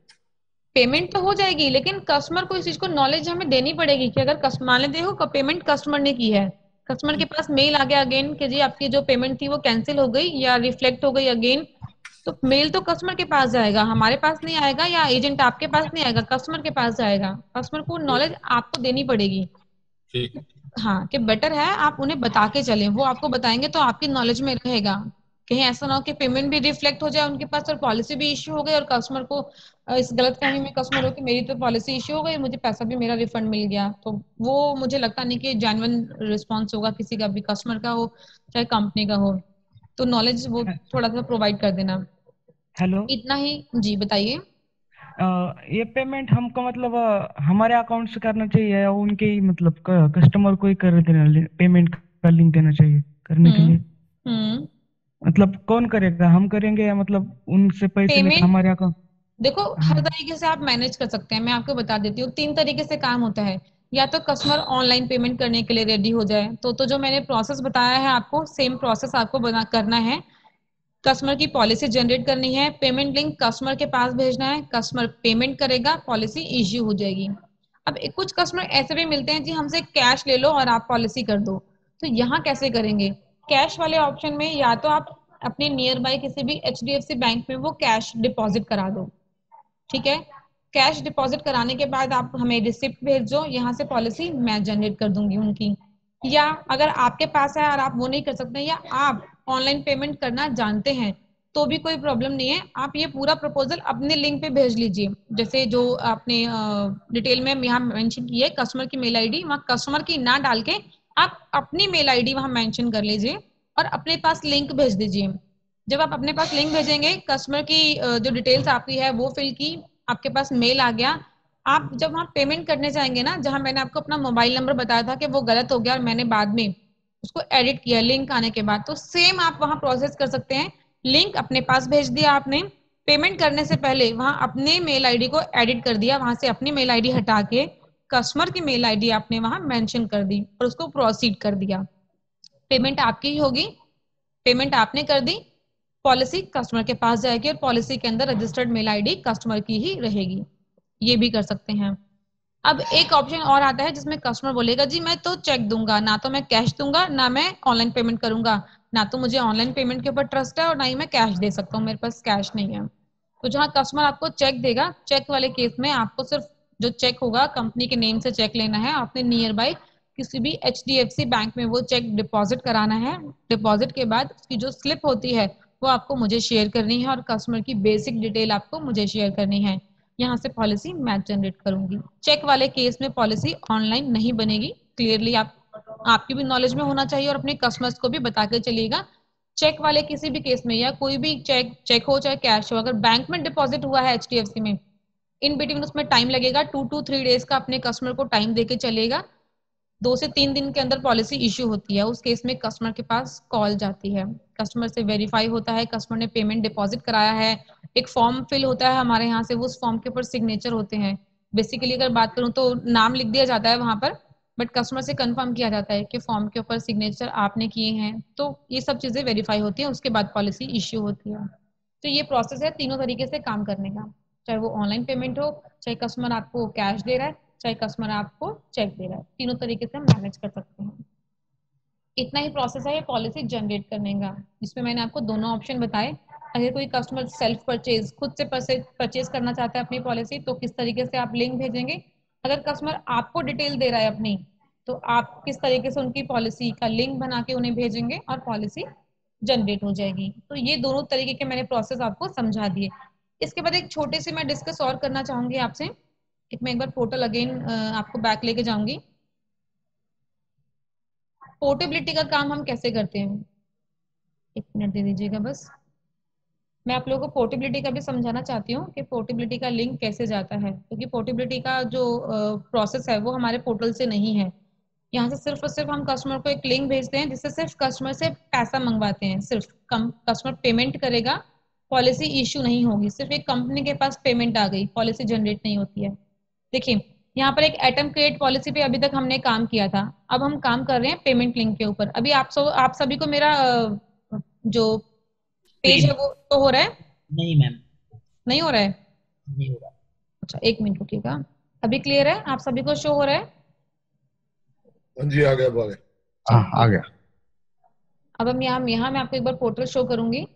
पेमेंट तो हो जाएगी, लेकिन कस्टमर को इस चीज को नॉलेज हमें देनी पड़ेगी कि अगर मान लेते हो पेमेंट कस्टमर ने की है, कस्टमर के पास मेल आ गया अगेन कि जी आपकी जो पेमेंट थी वो कैंसिल हो गई या रिफ्लेक्ट हो गई अगेन, तो मेल तो कस्टमर के पास जाएगा, हमारे पास नहीं आएगा, या एजेंट आपके पास नहीं आएगा, कस्टमर के पास जाएगा। कस्टमर को नॉलेज आपको देनी पड़ेगी। ठीक। हाँ, कि बेटर है आप उन्हें बता के चलें, वो आपको बताएंगे तो आपकी नॉलेज में रहेगा। कहीं ऐसा ना हो कि पेमेंट भी रिफ्लेक्ट हो जाए उनके पास और पॉलिसी भी इश्यू हो गई और कस्टमर को इस गलतफहमी में कस्टमर हो कि मेरी तो पॉलिसी इश्यू हो गई, मुझे पैसा भी मेरा रिफंड मिल गया, तो वो मुझे लगता नहीं कि जेन्युइन रिस्पॉन्स होगा किसी का भी, कस्टमर का हो चाहे कंपनी का हो। तो नॉलेज वो थोड़ा सा प्रोवाइड कर देना। हेलो। इतना ही जी, बताइए। ये पेमेंट हमको मतलब हमारे अकाउंट से करना चाहिए या उनके ही मतलब कस्टमर को ही कर देना, पेमेंट का लिंक देना चाहिए करने के हम्म लिए? हम्म मतलब कौन करेगा, हम करेंगे या मतलब उनसे पैसे लेकर पेमेंट हमारे अकाउंट? देखो हर हाँ। तरीके से आप मैनेज कर सकते हैं, मैं आपको बता देती हूँ 3 तरीके से काम होता है। या तो कस्टमर ऑनलाइन पेमेंट करने के लिए रेडी हो जाए तो जो मैंने प्रोसेस बताया है आपको, सेम प्रोसेस आपको बना करना है। कस्टमर की पॉलिसी जनरेट करनी है, पेमेंट लिंक कस्टमर के पास भेजना है, कस्टमर पेमेंट करेगा, पॉलिसी इश्यू हो जाएगी। अब कुछ कस्टमर ऐसे भी मिलते हैं जी हमसे कैश ले लो और आप पॉलिसी कर दो, तो यहाँ कैसे करेंगे? कैश वाले ऑप्शन में या तो आप अपने नियर बाय किसी भी HDFC बैंक में वो कैश डिपॉजिट करा दो, ठीक है। कैश डिपॉजिट कराने के बाद आप हमें रिसिप्ट भेज दो, यहाँ से पॉलिसी मैं जनरेट कर दूंगी उनकी। या अगर आपके पास है और आप वो नहीं कर सकते या आप ऑनलाइन पेमेंट करना जानते हैं तो भी कोई प्रॉब्लम नहीं है, आप ये पूरा प्रपोजल अपने लिंक पे भेज लीजिए। जैसे जो आपने डिटेल में यहाँ मेंशन की है कस्टमर की मेल आईडी, वहाँ कस्टमर की ना डाल के आप अपनी मेल आईडी वहाँ मेंशन कर लीजिए और अपने पास लिंक भेज दीजिए। जब आप अपने पास लिंक भेजेंगे, कस्टमर की जो डिटेल्स आपकी है वो फिल की, आपके पास मेल आ गया, आप जब वहाँ पेमेंट करने जाएंगे ना, जहां मैंने आपको अपना मोबाइल नंबर बताया था कि वो गलत हो गया और मैंने बाद में उसको एडिट किया लिंक आने के बाद, तो सेम आप वहां प्रोसेस कर सकते हैं। लिंक अपने पास भेज दिया आपने, पेमेंट करने से पहले वहां अपने मेल आईडी को एडिट कर दिया, वहां से अपनी मेल आईडी हटा के कस्टमर की मेल आईडी आपने वहां मेंशन कर दी और उसको प्रोसीड कर दिया। पेमेंट आपकी ही होगी, पेमेंट आपने कर दी, पॉलिसी कस्टमर के पास जाएगी और पॉलिसी के अंदर रजिस्टर्ड मेल आईडी कस्टमर की ही रहेगी। ये भी कर सकते हैं। अब एक ऑप्शन और आता है जिसमें कस्टमर बोलेगा जी मैं तो चेक दूंगा, ना तो मैं कैश दूंगा ना मैं ऑनलाइन पेमेंट करूंगा, ना तो मुझे ऑनलाइन पेमेंट के ऊपर ट्रस्ट है और ना ही मैं कैश दे सकता हूँ, मेरे पास कैश नहीं है। तो जहाँ कस्टमर आपको चेक देगा, चेक वाले केस में आपको सिर्फ जो चेक होगा कंपनी के नेम से चेक लेना है, आपने नियर बाय किसी भी HDFC बैंक में वो चेक डिपॉजिट कराना है। डिपॉजिट के बाद उसकी जो स्लिप होती है वो आपको मुझे शेयर करनी है और कस्टमर की बेसिक डिटेल आपको मुझे शेयर करनी है। यहाँ से पॉलिसी मैं जनरेट करूंगी। चेक वाले केस में पॉलिसी ऑनलाइन नहीं बनेगी, क्लियरली आपकी भी नॉलेज में होना चाहिए और अपने कस्टमर्स को भी बता के चलिएगा। चेक वाले किसी भी केस में या कोई भी चेक हो चाहे कैश हो, अगर बैंक में डिपॉजिट हुआ है HDFC में, इन बिटवीन उसमें टाइम लगेगा 2 to 3 डेज का, अपने कस्टमर को टाइम देके चलेगा। 2 से 3 दिन के अंदर पॉलिसी इश्यू होती है। उस केस में कस्टमर के पास कॉल जाती है, कस्टमर से वेरीफाई होता है कस्टमर ने पेमेंट डिपॉजिट कराया है, एक फॉर्म फिल होता है हमारे यहाँ से, वो उस फॉर्म के ऊपर सिग्नेचर होते हैं। बेसिकली अगर बात करूँ तो नाम लिख दिया जाता है वहां पर, बट कस्टमर से कंफर्म किया जाता है कि फॉर्म के ऊपर सिग्नेचर आपने किए हैं, तो ये सब चीजें वेरीफाई होती हैं, उसके बाद पॉलिसी इश्यू होती है। तो ये प्रोसेस है तीनों तरीके से काम करने का, चाहे वो ऑनलाइन पेमेंट हो, चाहे कस्टमर आपको कैश दे रहा है, चाहे कस्टमर आपको चेक दे रहा है, तीनों तरीके से हम मैनेज कर सकते हैं। इतना ही प्रोसेस है ये पॉलिसी जनरेट करने का, जिसमें मैंने आपको दोनों ऑप्शन बताए। अगर कोई कस्टमर सेल्फ परचेज खुद से परचेज करना चाहता है अपनी पॉलिसी, तो किस तरीके से आप लिंक भेजेंगे। अगर कस्टमर आपको डिटेल दे रहा है अपनी, तो आप किस तरीके से उनकी पॉलिसी का लिंक बना के उन्हें भेजेंगे और पॉलिसी जनरेट हो जाएगी। तो ये दोनों तरीके के मैंने प्रोसेस आपको समझा दिए। इसके बाद एक छोटे से मैं डिस्कस और करना चाहूंगी आपसे। मैं एक बार पोर्टल अगेन आपको बैक लेके जाऊंगी। पोर्टेबिलिटी का काम हम कैसे करते हैं, एक मिनट दे दीजिएगा बस। मैं आप लोगों को पोर्टेबिलिटी का भी समझाना चाहती हूँ कि पोर्टेबिलिटी का लिंक कैसे जाता है, क्योंकि पोर्टेबिलिटी का जो प्रोसेस है वो हमारे पोर्टल से नहीं है। यहाँ से सिर्फ और सिर्फ हम कस्टमर को एक लिंक भेजते हैं जिससे सिर्फ कस्टमर से पैसा मंगवाते हैं, सिर्फ कस्टमर पेमेंट करेगा, पॉलिसी इश्यू नहीं होगी, सिर्फ एक कंपनी के पास पेमेंट आ गई, पॉलिसी जनरेट नहीं होती है। देखिए यहाँ पर एक एटम क्रिएट पॉलिसी पे अभी तक हमने काम किया था, अब हम काम कर रहे हैं पेमेंट लिंक के ऊपर। अभी आप सभी को मेरा जो पेज है स्क्रीन वो तो हो रहा है? नहीं मैम, नहीं हो रहा है? नहीं होगा। अच्छा एक मिनट रुकिएगा, अभी क्लियर है? आप सभी को शो हो रहा है? हाँ जी, आ गया बारे। आ गया। अब हम यहाँ मैं आपको एक बार पोर्टल शो करूंगी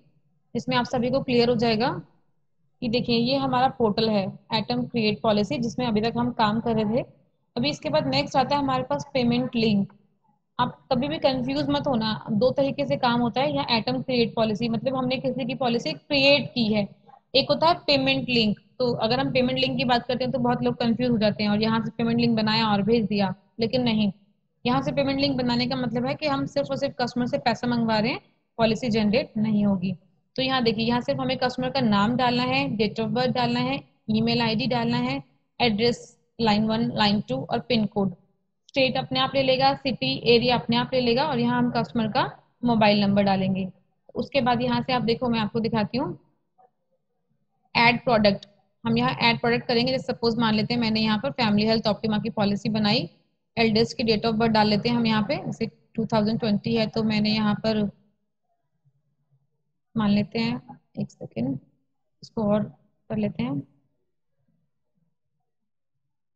जिसमें आप सभी को क्लियर हो जाएगा कि देखिए ये हमारा पोर्टल है एटम क्रिएट पॉलिसी, जिसमें अभी तक हम काम कर रहे थे। अभी इसके बाद नेक्स्ट आता है हमारे पास पेमेंट लिंक। आप कभी भी कंफ्यूज मत होना, दो तरीके से काम होता है। यहाँ एटम क्रिएट पॉलिसी मतलब हमने किसी की पॉलिसी क्रिएट की है, एक होता है पेमेंट लिंक। तो अगर हम पेमेंट लिंक की बात करते हैं तो बहुत लोग कंफ्यूज हो जाते हैं और यहाँ से पेमेंट लिंक बनाया और भेज दिया, लेकिन नहीं, यहाँ से पेमेंट लिंक बनाने का मतलब है कि हम सिर्फ और सिर्फ कस्टमर से पैसा मंगवा रहे हैं, पॉलिसी जनरेट नहीं होगी। तो यहाँ देखिए, यहाँ सिर्फ हमें कस्टमर का नाम डालना है, डेट ऑफ बर्थ डालना है, ईमेल आईडी डालना है, एड्रेस लाइन 1 लाइन 2 और पिन कोड। स्टेट अपने आप ले लेगा, सिटी एरिया अपने आप ले लेगा और यहाँ हम कस्टमर का मोबाइल नंबर डालेंगे। उसके बाद यहाँ से आप देखो, मैं आपको दिखाती हूँ ऐड प्रोडक्ट। हम यहाँ ऐड प्रोडक्ट करेंगे। जैसे सपोज मान लेते हैं मैंने यहाँ पर फैमिली हेल्थ ऑप्टिमा की पॉलिसी बनाई, एल्डेस्ट की डेट ऑफ बर्थ डाल लेते हैं हम यहाँ पे, जैसे 2020 है तो मैंने यहाँ पर मान लेते हैं, एक सेकेंड इसको और कर लेते हैं।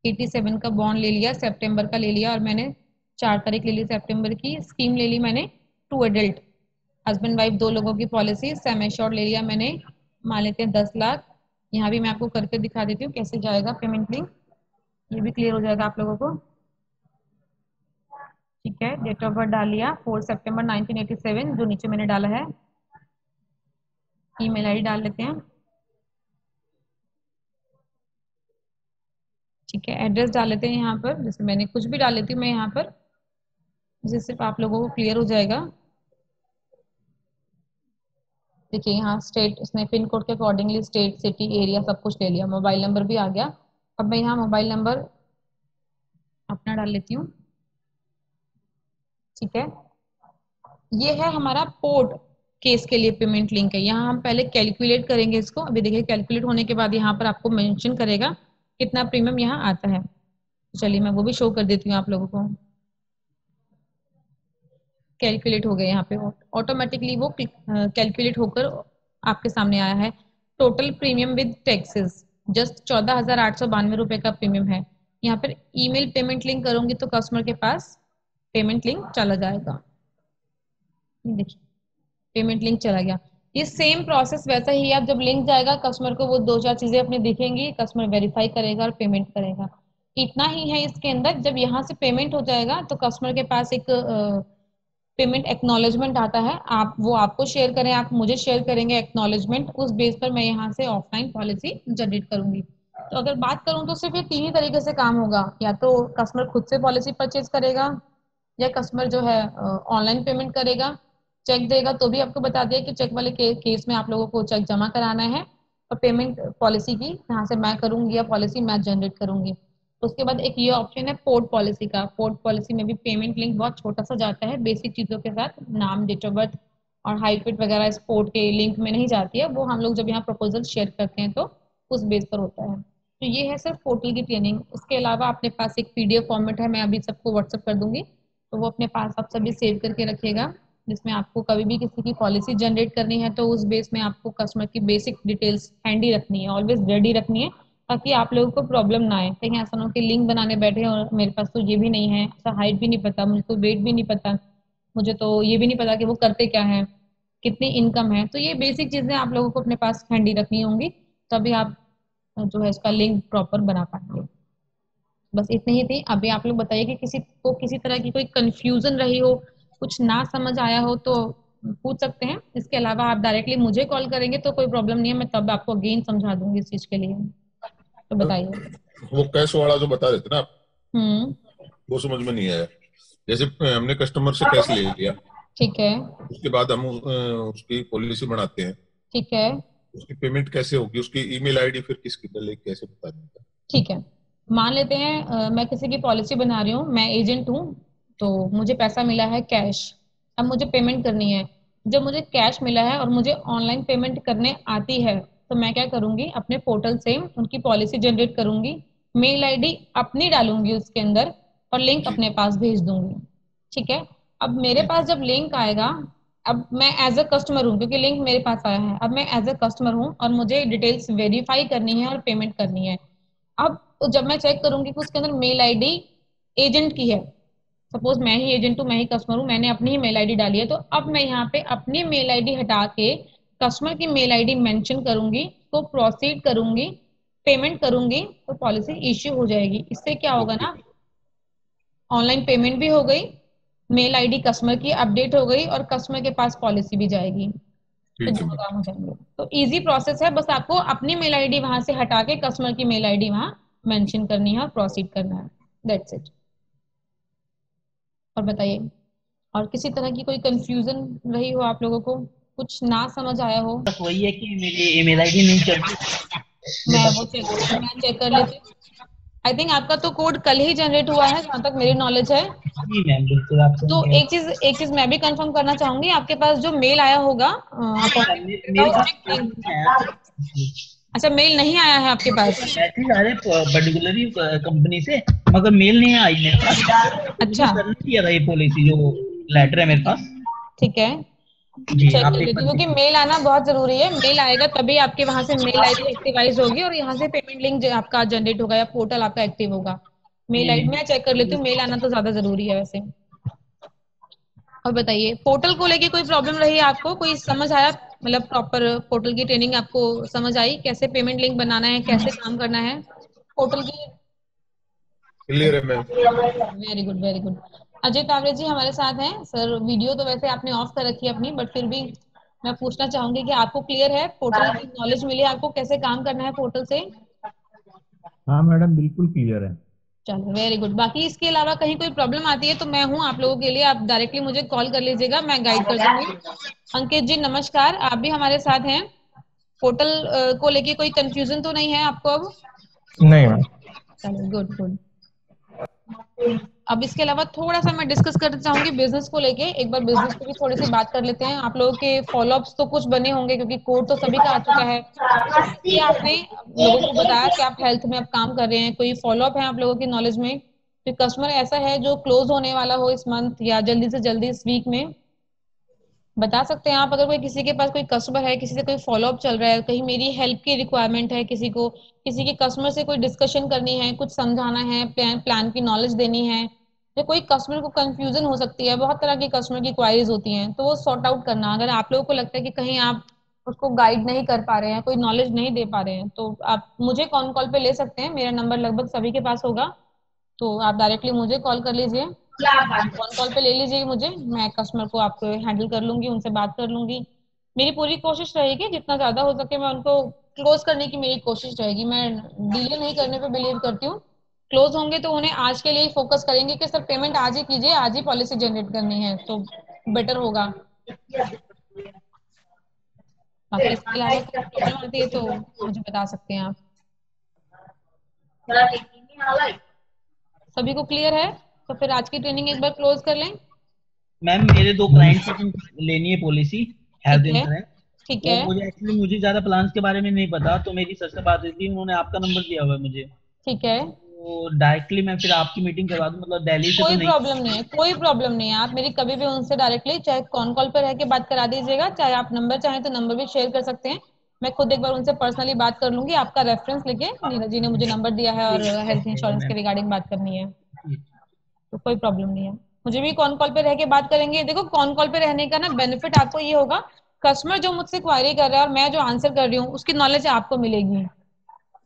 87 का बॉन्ड ले लिया, सितंबर का ले लिया, और मैंने 4 तारीख ले ली सितंबर की। स्कीम ले ली मैंने 2 एडल्ट, हस्बैंड वाइफ 2 लोगों की पॉलिसी। सेम एश्योर्ड ले लिया मैंने, मान लेते हैं 10 लाख। यहाँ भी मैं आपको करके दिखा देती हूँ कैसे जाएगा पेमेंट लिंक, ये भी क्लियर हो जाएगा आप लोगों को। ठीक है, डेट ऑफ बर्थ डाल लिया 4 सितंबर 1987, जो नीचे मैंने डाला है। ईमेल आईडी डाल लेते हैं। ठीक है, एड्रेस डाल लेते हैं यहाँ पर, जैसे मैंने कुछ भी डाल लेती हूँ मैं यहाँ पर, जिससे सिर्फ आप लोगों को क्लियर हो जाएगा। देखिए यहाँ स्टेट, उसने पिन कोड के अकॉर्डिंगली स्टेट, सिटी, एरिया सब कुछ ले लिया। मोबाइल नंबर भी आ गया। अब मैं यहाँ मोबाइल नंबर अपना डाल लेती हूँ। ठीक है, ये है हमारा पोर्ट केस के लिए पेमेंट लिंक है। यहाँ हम पहले कैलकुलेट करेंगे इसको। अभी देखिए कैलकुलेट होने के बाद यहाँ पर आपको मेंशन करेगा कितना प्रीमियम यहाँ आता है। चलिए मैं वो भी शो कर देती हूँ आप लोगों को। कैलकुलेट हो गया यहाँ पे, ऑटोमेटिकली वो कैलकुलेट होकर आपके सामने आया है। Total premium with taxes just 14,892 रुपए का प्रीमियम है। यहाँ पर ईमेल पेमेंट लिंक करूंगी तो कस्टमर के पास पेमेंट लिंक चला जाएगा। देखिए पेमेंट लिंक चला गया। ये सेम प्रोसेस वैसा ही है। अब जब लिंक जाएगा कस्टमर को वो 2-4 चीजें अपनी दिखेंगी, कस्टमर वेरीफाई करेगा और पेमेंट करेगा। इतना ही है इसके अंदर। जब यहाँ से पेमेंट हो जाएगा तो कस्टमर के पास एक पेमेंट एक्नॉलेजमेंट आता है। आप वो आपको शेयर करें, आप मुझे शेयर करेंगे एक्नॉलेजमेंट, उस बेस पर मैं यहाँ से ऑफलाइन पॉलिसी जनरेट करूंगी। तो अगर बात करूं तो सिर्फ ये 3 ही तरीके से काम होगा। या तो कस्टमर खुद से पॉलिसी परचेज करेगा, या कस्टमर जो है ऑनलाइन पेमेंट करेगा, चेक देगा तो भी आपको बता दिया कि चेक वाले केस में आप लोगों को चेक जमा कराना है, और पेमेंट पॉलिसी की यहाँ से मैं करूंगी या पॉलिसी मैं जनरेट करूंगी। उसके बाद एक ये ऑप्शन है पोर्ट पॉलिसी का। पोर्ट पॉलिसी में भी पेमेंट लिंक बहुत छोटा सा जाता है, बेसिक चीजों के साथ, नाम, डेट ऑफ बर्थ और हाइट वगैरह इस पोर्ट के लिंक में नहीं जाती है। वो हम लोग जब यहाँ प्रपोजल शेयर करते हैं तो उस बेस पर होता है। तो ये है सिर्फ पोर्टल की ट्रेनिंग। इसके अलावा अपने पास एक PDF फॉर्मेट है, मैं अभी सबको व्हाट्सअप कर दूंगी, तो वो अपने पास आप सभी सेव करके रखिएगा, जिसमें आपको कभी भी किसी की पॉलिसी जनरेट करनी है तो उस बेस में आपको कस्टमर की बेसिक डिटेल्स हैंडी रखनी है, ऑलवेज रेडी रखनी है, ताकि आप लोगों को प्रॉब्लम ना आए। कहीं ऐसा ना हो कि लिंक बनाने बैठे और मेरे पास तो ये भी नहीं है, ऐसा हाइट भी नहीं पता, मुझको वेट भी नहीं पता, मुझे तो ये भी नहीं पता कि वो करते क्या है, कितनी इनकम है। तो ये बेसिक चीजें आप लोगों को अपने पास हैंडी रखनी होंगी, तभी आप जो है इसका लिंक प्रॉपर बना पाएंगे। बस इतनी ही थी। अभी आप लोग बताइए कि किसी को किसी तरह की कोई कंफ्यूजन रही हो, कुछ ना समझ आया हो तो पूछ सकते हैं। इसके अलावा आप डायरेक्टली मुझे कॉल करेंगे तो कोई प्रॉब्लम नहीं है, मैं तब आपको अगेन समझा दूंगी इस चीज के लिए। तो बताइए। वो कैश वाला जो बता रहे थे ना आप, हम्म, वो समझ में नहीं आया। जैसे हमने कस्टमर से कैश ले लिया, ठीक है, उसके बाद हम उसकी पॉलिसी बनाते हैं, ठीक है, उसकी पेमेंट कैसे होगी, उसकी ईमेल आईडी फिर किसकी डले, कैसे बता देंगे? ठीक है। मान लेते हैं मैं किसी की पॉलिसी बना रही हूँ, मैं एजेंट हूँ, तो मुझे पैसा मिला है कैश। अब मुझे पेमेंट करनी है। जब मुझे कैश मिला है और मुझे ऑनलाइन पेमेंट करने आती है, तो मैं क्या करूंगी, अपने पोर्टल से उनकी पॉलिसी जनरेट करूंगी, मेल आईडी अपनी डालूंगी उसके अंदर, और लिंक जी अपने पास भेज दूंगी। ठीक है। अब मेरे जी पास जब लिंक आएगा, अब मैं एज अ कस्टमर हूँ क्योंकि लिंक मेरे पास आया है, अब मैं एज अ कस्टमर हूँ और मुझे डिटेल्स वेरीफाई करनी है और पेमेंट करनी है। अब तो जब मैं चेक करूंगी कि उसके अंदर मेल आईडी एजेंट की है, सपोज मैं ही एजेंट हूँ, मैं ही कस्टमर हूँ, मैंने अपनी ही मेल आईडी डाली है, तो अब मैं यहाँ पे अपनी मेल आईडी हटा के कस्टमर की मेल आईडी मेंशन करूंगी, तो प्रोसीड करूंगी, पेमेंट करूंगी, तो पॉलिसी इश्यू हो जाएगी। इससे क्या होगा ओके ना, ऑनलाइन पेमेंट भी हो गई, मेल आईडी कस्टमर की अपडेट हो गई, और कस्टमर के पास पॉलिसी भी जाएगी। तो ठीक है दोनों मैडम। काम हो जाएंगे। तो इजी प्रोसेस है, बस आपको अपनी मेल आईडी वहां से हटा के कस्टमर की मेल आईडी वहां मेंशन करनी है और प्रोसीड करना है। That's it. और बताइए, और किसी तरह की कोई कंफ्यूजन रही हो आप लोगों को, कुछ ना समझ आया हो? बस वही है कि मेरी ईमेल आईडी नहीं चलती। ये मैं बस। वो चेक कर लेती हूँ। आई थिंक आपका तो कोड कल ही जनरेट हुआ है जहां तक मेरी नॉलेज है। जी मैम, बिल्कुल आप तो सही एक चीज मैं भी कंफर्म करना चाहूंगी, आपके पास जो मेल आया होगा अपॉइंटमेंट का, मेरे पास उसमें मैसेज नहीं आया। अच्छा मेल नहीं आया है आपके पास? मैसेज आ रहे पर्टिकुलरली कंपनी से, मगर मेल नहीं आई मेरे पास। मुझे अच्छा, करना चाहिए था ये पॉलिसी, जो लेटर है मेरे पास। ठीक है। जी चेक आप कर एक लेती बार हूँ, क्योंकि देखिए। मेल आना बहुत जरूरी है। मेल आएगा तभी आपके वहां से मेल आईडी एक्टिवाइज होगी और यहाँ से पेमेंट लिंक आपका जनरेट होगा या पोर्टल आपका एक्टिव होगा। मेल आईडी मैं चेक कर लेती हूँ, मेल आना तो ज्यादा जरूरी है वैसे। और बताइए, पोर्टल को लेके कोई प्रॉब्लम रही आपको, कोई समझ आया, मतलब प्रॉपर पोर्टल की ट्रेनिंग आपको समझ आई, कैसे पेमेंट लिंक बनाना है, कैसे काम करना है पोर्टल की? क्लियर है ma'am. Very good, very good. Ajay Taware ji हमारे साथ हैं सर। वीडियो तो वैसे आपने ऑफ कर रखी है अपनी, बट फिर भी मैं पूछना चाहूंगी कि आपको क्लियर है, पोर्टल की नॉलेज मिली आपको, कैसे काम करना है पोर्टल से? हाँ मैडम, बिल्कुल क्लियर है। चलो वेरी गुड। बाकी इसके अलावा कहीं कोई प्रॉब्लम आती है तो मैं हूँ आप लोगों के लिए, आप डायरेक्टली मुझे कॉल कर लीजिएगा, मैं गाइड कर दूंगी। अंकित जी नमस्कार, आप भी हमारे साथ हैं। पोर्टल को लेके कोई कंफ्यूजन तो नहीं है आपको अब? नहीं मैम। चलो गुड गुड। अब इसके अलावा थोड़ा सा मैं डिस्कस करना चाहूंगी बिजनेस को लेके। एक बार बिजनेस पे भी थोड़ी सी बात कर लेते हैं। आप लोगों के फॉलोअप्स तो कुछ बने होंगे, क्योंकि कोड तो सभी का आ चुका है। ये आपने लोगों को बताया कि आप हेल्थ में अब काम कर रहे हैं, कोई फॉलोअप है आप लोगों की नॉलेज में? कोई कस्टमर ऐसा है जो क्लोज होने वाला हो इस मंथ या जल्दी से जल्दी इस वीक में? बता सकते हैं आप, अगर कोई किसी के पास कोई कस्टमर है, किसी से कोई फॉलोअप चल रहा है, कहीं मेरी हेल्प की रिक्वायरमेंट है, किसी को किसी के कस्टमर से कोई डिस्कशन करनी है, कुछ समझाना है, प्लान की नॉलेज देनी है, या कोई कस्टमर को कंफ्यूजन हो सकती है, बहुत तरह की कस्टमर की क्वारीज होती हैं, तो वो सॉर्ट आउट करना। अगर आप लोगों को लगता है कि कहीं आप उसको गाइड नहीं कर पा रहे हैं, कोई नॉलेज नहीं दे पा रहे हैं, तो आप मुझे कॉन कॉल पे ले सकते हैं। मेरा नंबर लगभग सभी के पास होगा, तो आप डायरेक्टली मुझे कॉल कर लीजिए, फोन कॉल पे ले लीजिए मुझे। मैं कस्टमर को आपको हैंडल कर लूंगी, उनसे बात कर लूंगी। मेरी पूरी कोशिश रहेगी जितना ज्यादा हो सके मैं उनको क्लोज करने की मेरी कोशिश रहेगी। मैं डिले नहीं करने पे बिलीव करती हूँ। क्लोज होंगे तो उन्हें आज के लिए ही फोकस करेंगे कि सर पेमेंट आज ही कीजिए, आज ही पॉलिसी जनरेट करनी है, तो बेटर होगा। बाकी इसके अलावा कोई प्रॉब्लम आती है तो मुझे बता सकते हैं आप। सभी को क्लियर है? तो फिर आज की ट्रेनिंग एक बार क्लोज कर लें। मैम मेरे दो क्लाइंट से लेनी है पॉलिसी, हेल्थ ठीक है, इंश्योरेंस। ठीक वो है, मुझे ज्यादा प्लान्स के बारे में नहीं पता, तो मेरी सर से बात हुई थी, उन्होंने आपका नंबर दिया हुआ है मुझे। ठीक है। तो डायरेक्टली मैं फिर आपकी मीटिंग करवा दूं, मतलब दिल्ली से तो कोई नहीं। प्रॉब्लम नहीं है, कोई प्रॉब्लम नहीं है। आप मेरी कभी भी उनसे डायरेक्टली चाहे कॉन कॉल पे रह के बात करा दीजिएगा, चाहे आप नंबर चाहें तो नंबर भी शेयर कर सकते हैं। मैं खुद एक बार उनसे पर्सनली बात कर लूंगी, आपका रेफरेंस लेके नीरज जी ने मुझे नंबर दिया है और हेल्थ ठीक है इंश्योरेंस के मैम। रिगार्डिंग बात करनी है, ठीक। तो कोई प्रॉब्लम नहीं है। मुझे भी कॉन कॉल पे रह के बात करेंगे। देखो कॉन कॉल पे रहने का ना बेनिफिट आपको ये होगा, कस्टमर जो मुझसे क्वारी कर रहा है और मैं जो आंसर कर रही हूँ उसकी नॉलेज आपको मिलेगी।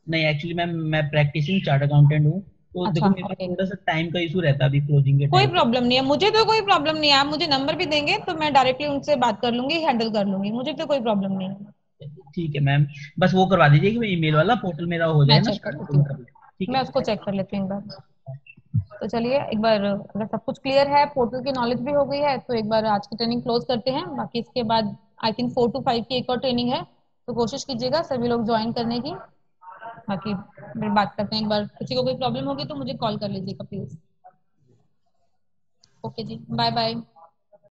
नहीं एक्चुअली मैम मैं प्रैक्टिसिंग चार्ट अकाउंटेंट हूँ, तो अच्छा, देखो मेरे पास ओके। थोड़ा सा टाइम का इशू रहता है अभी क्लोजिंग के कोई टाइम पे। प्रॉब्लम नहीं है, मुझे तो कोई प्रॉब्लम नहीं है। आप मुझे नंबर भी देंगे तो मैं डायरेक्टली उनसे बात कर लूंगी, हैंडल कर लूंगी, मुझे तो कोई प्रॉब्लम नहीं है। ठीक है मैम, बस वो करवा दीजिए कि ईमेल वाला पोर्टल मेरा हो मैं जाए ना चेक कर स्टार्ट, तो लेती मैं हूँ, कर लूँ। ठीक मैं है। उसको चेक कर लेती हूँ एक बार। तो चलिए एक बार, अगर सब कुछ क्लियर है, पोर्टल की नॉलेज भी हो गई है, तो एक बार आज की ट्रेनिंग क्लोज करते हैं। बाकी इसके बाद आई थिंक 4 to 5 की एक और ट्रेनिंग है, तो कोशिश कीजिएगा सभी लोग ज्वाइन करने की। बाकी फिर बात करते हैं। एक बार किसी को कोई प्रॉब्लम होगी तो मुझे कॉल कर लीजिएगा please. Okay ji, bye bye.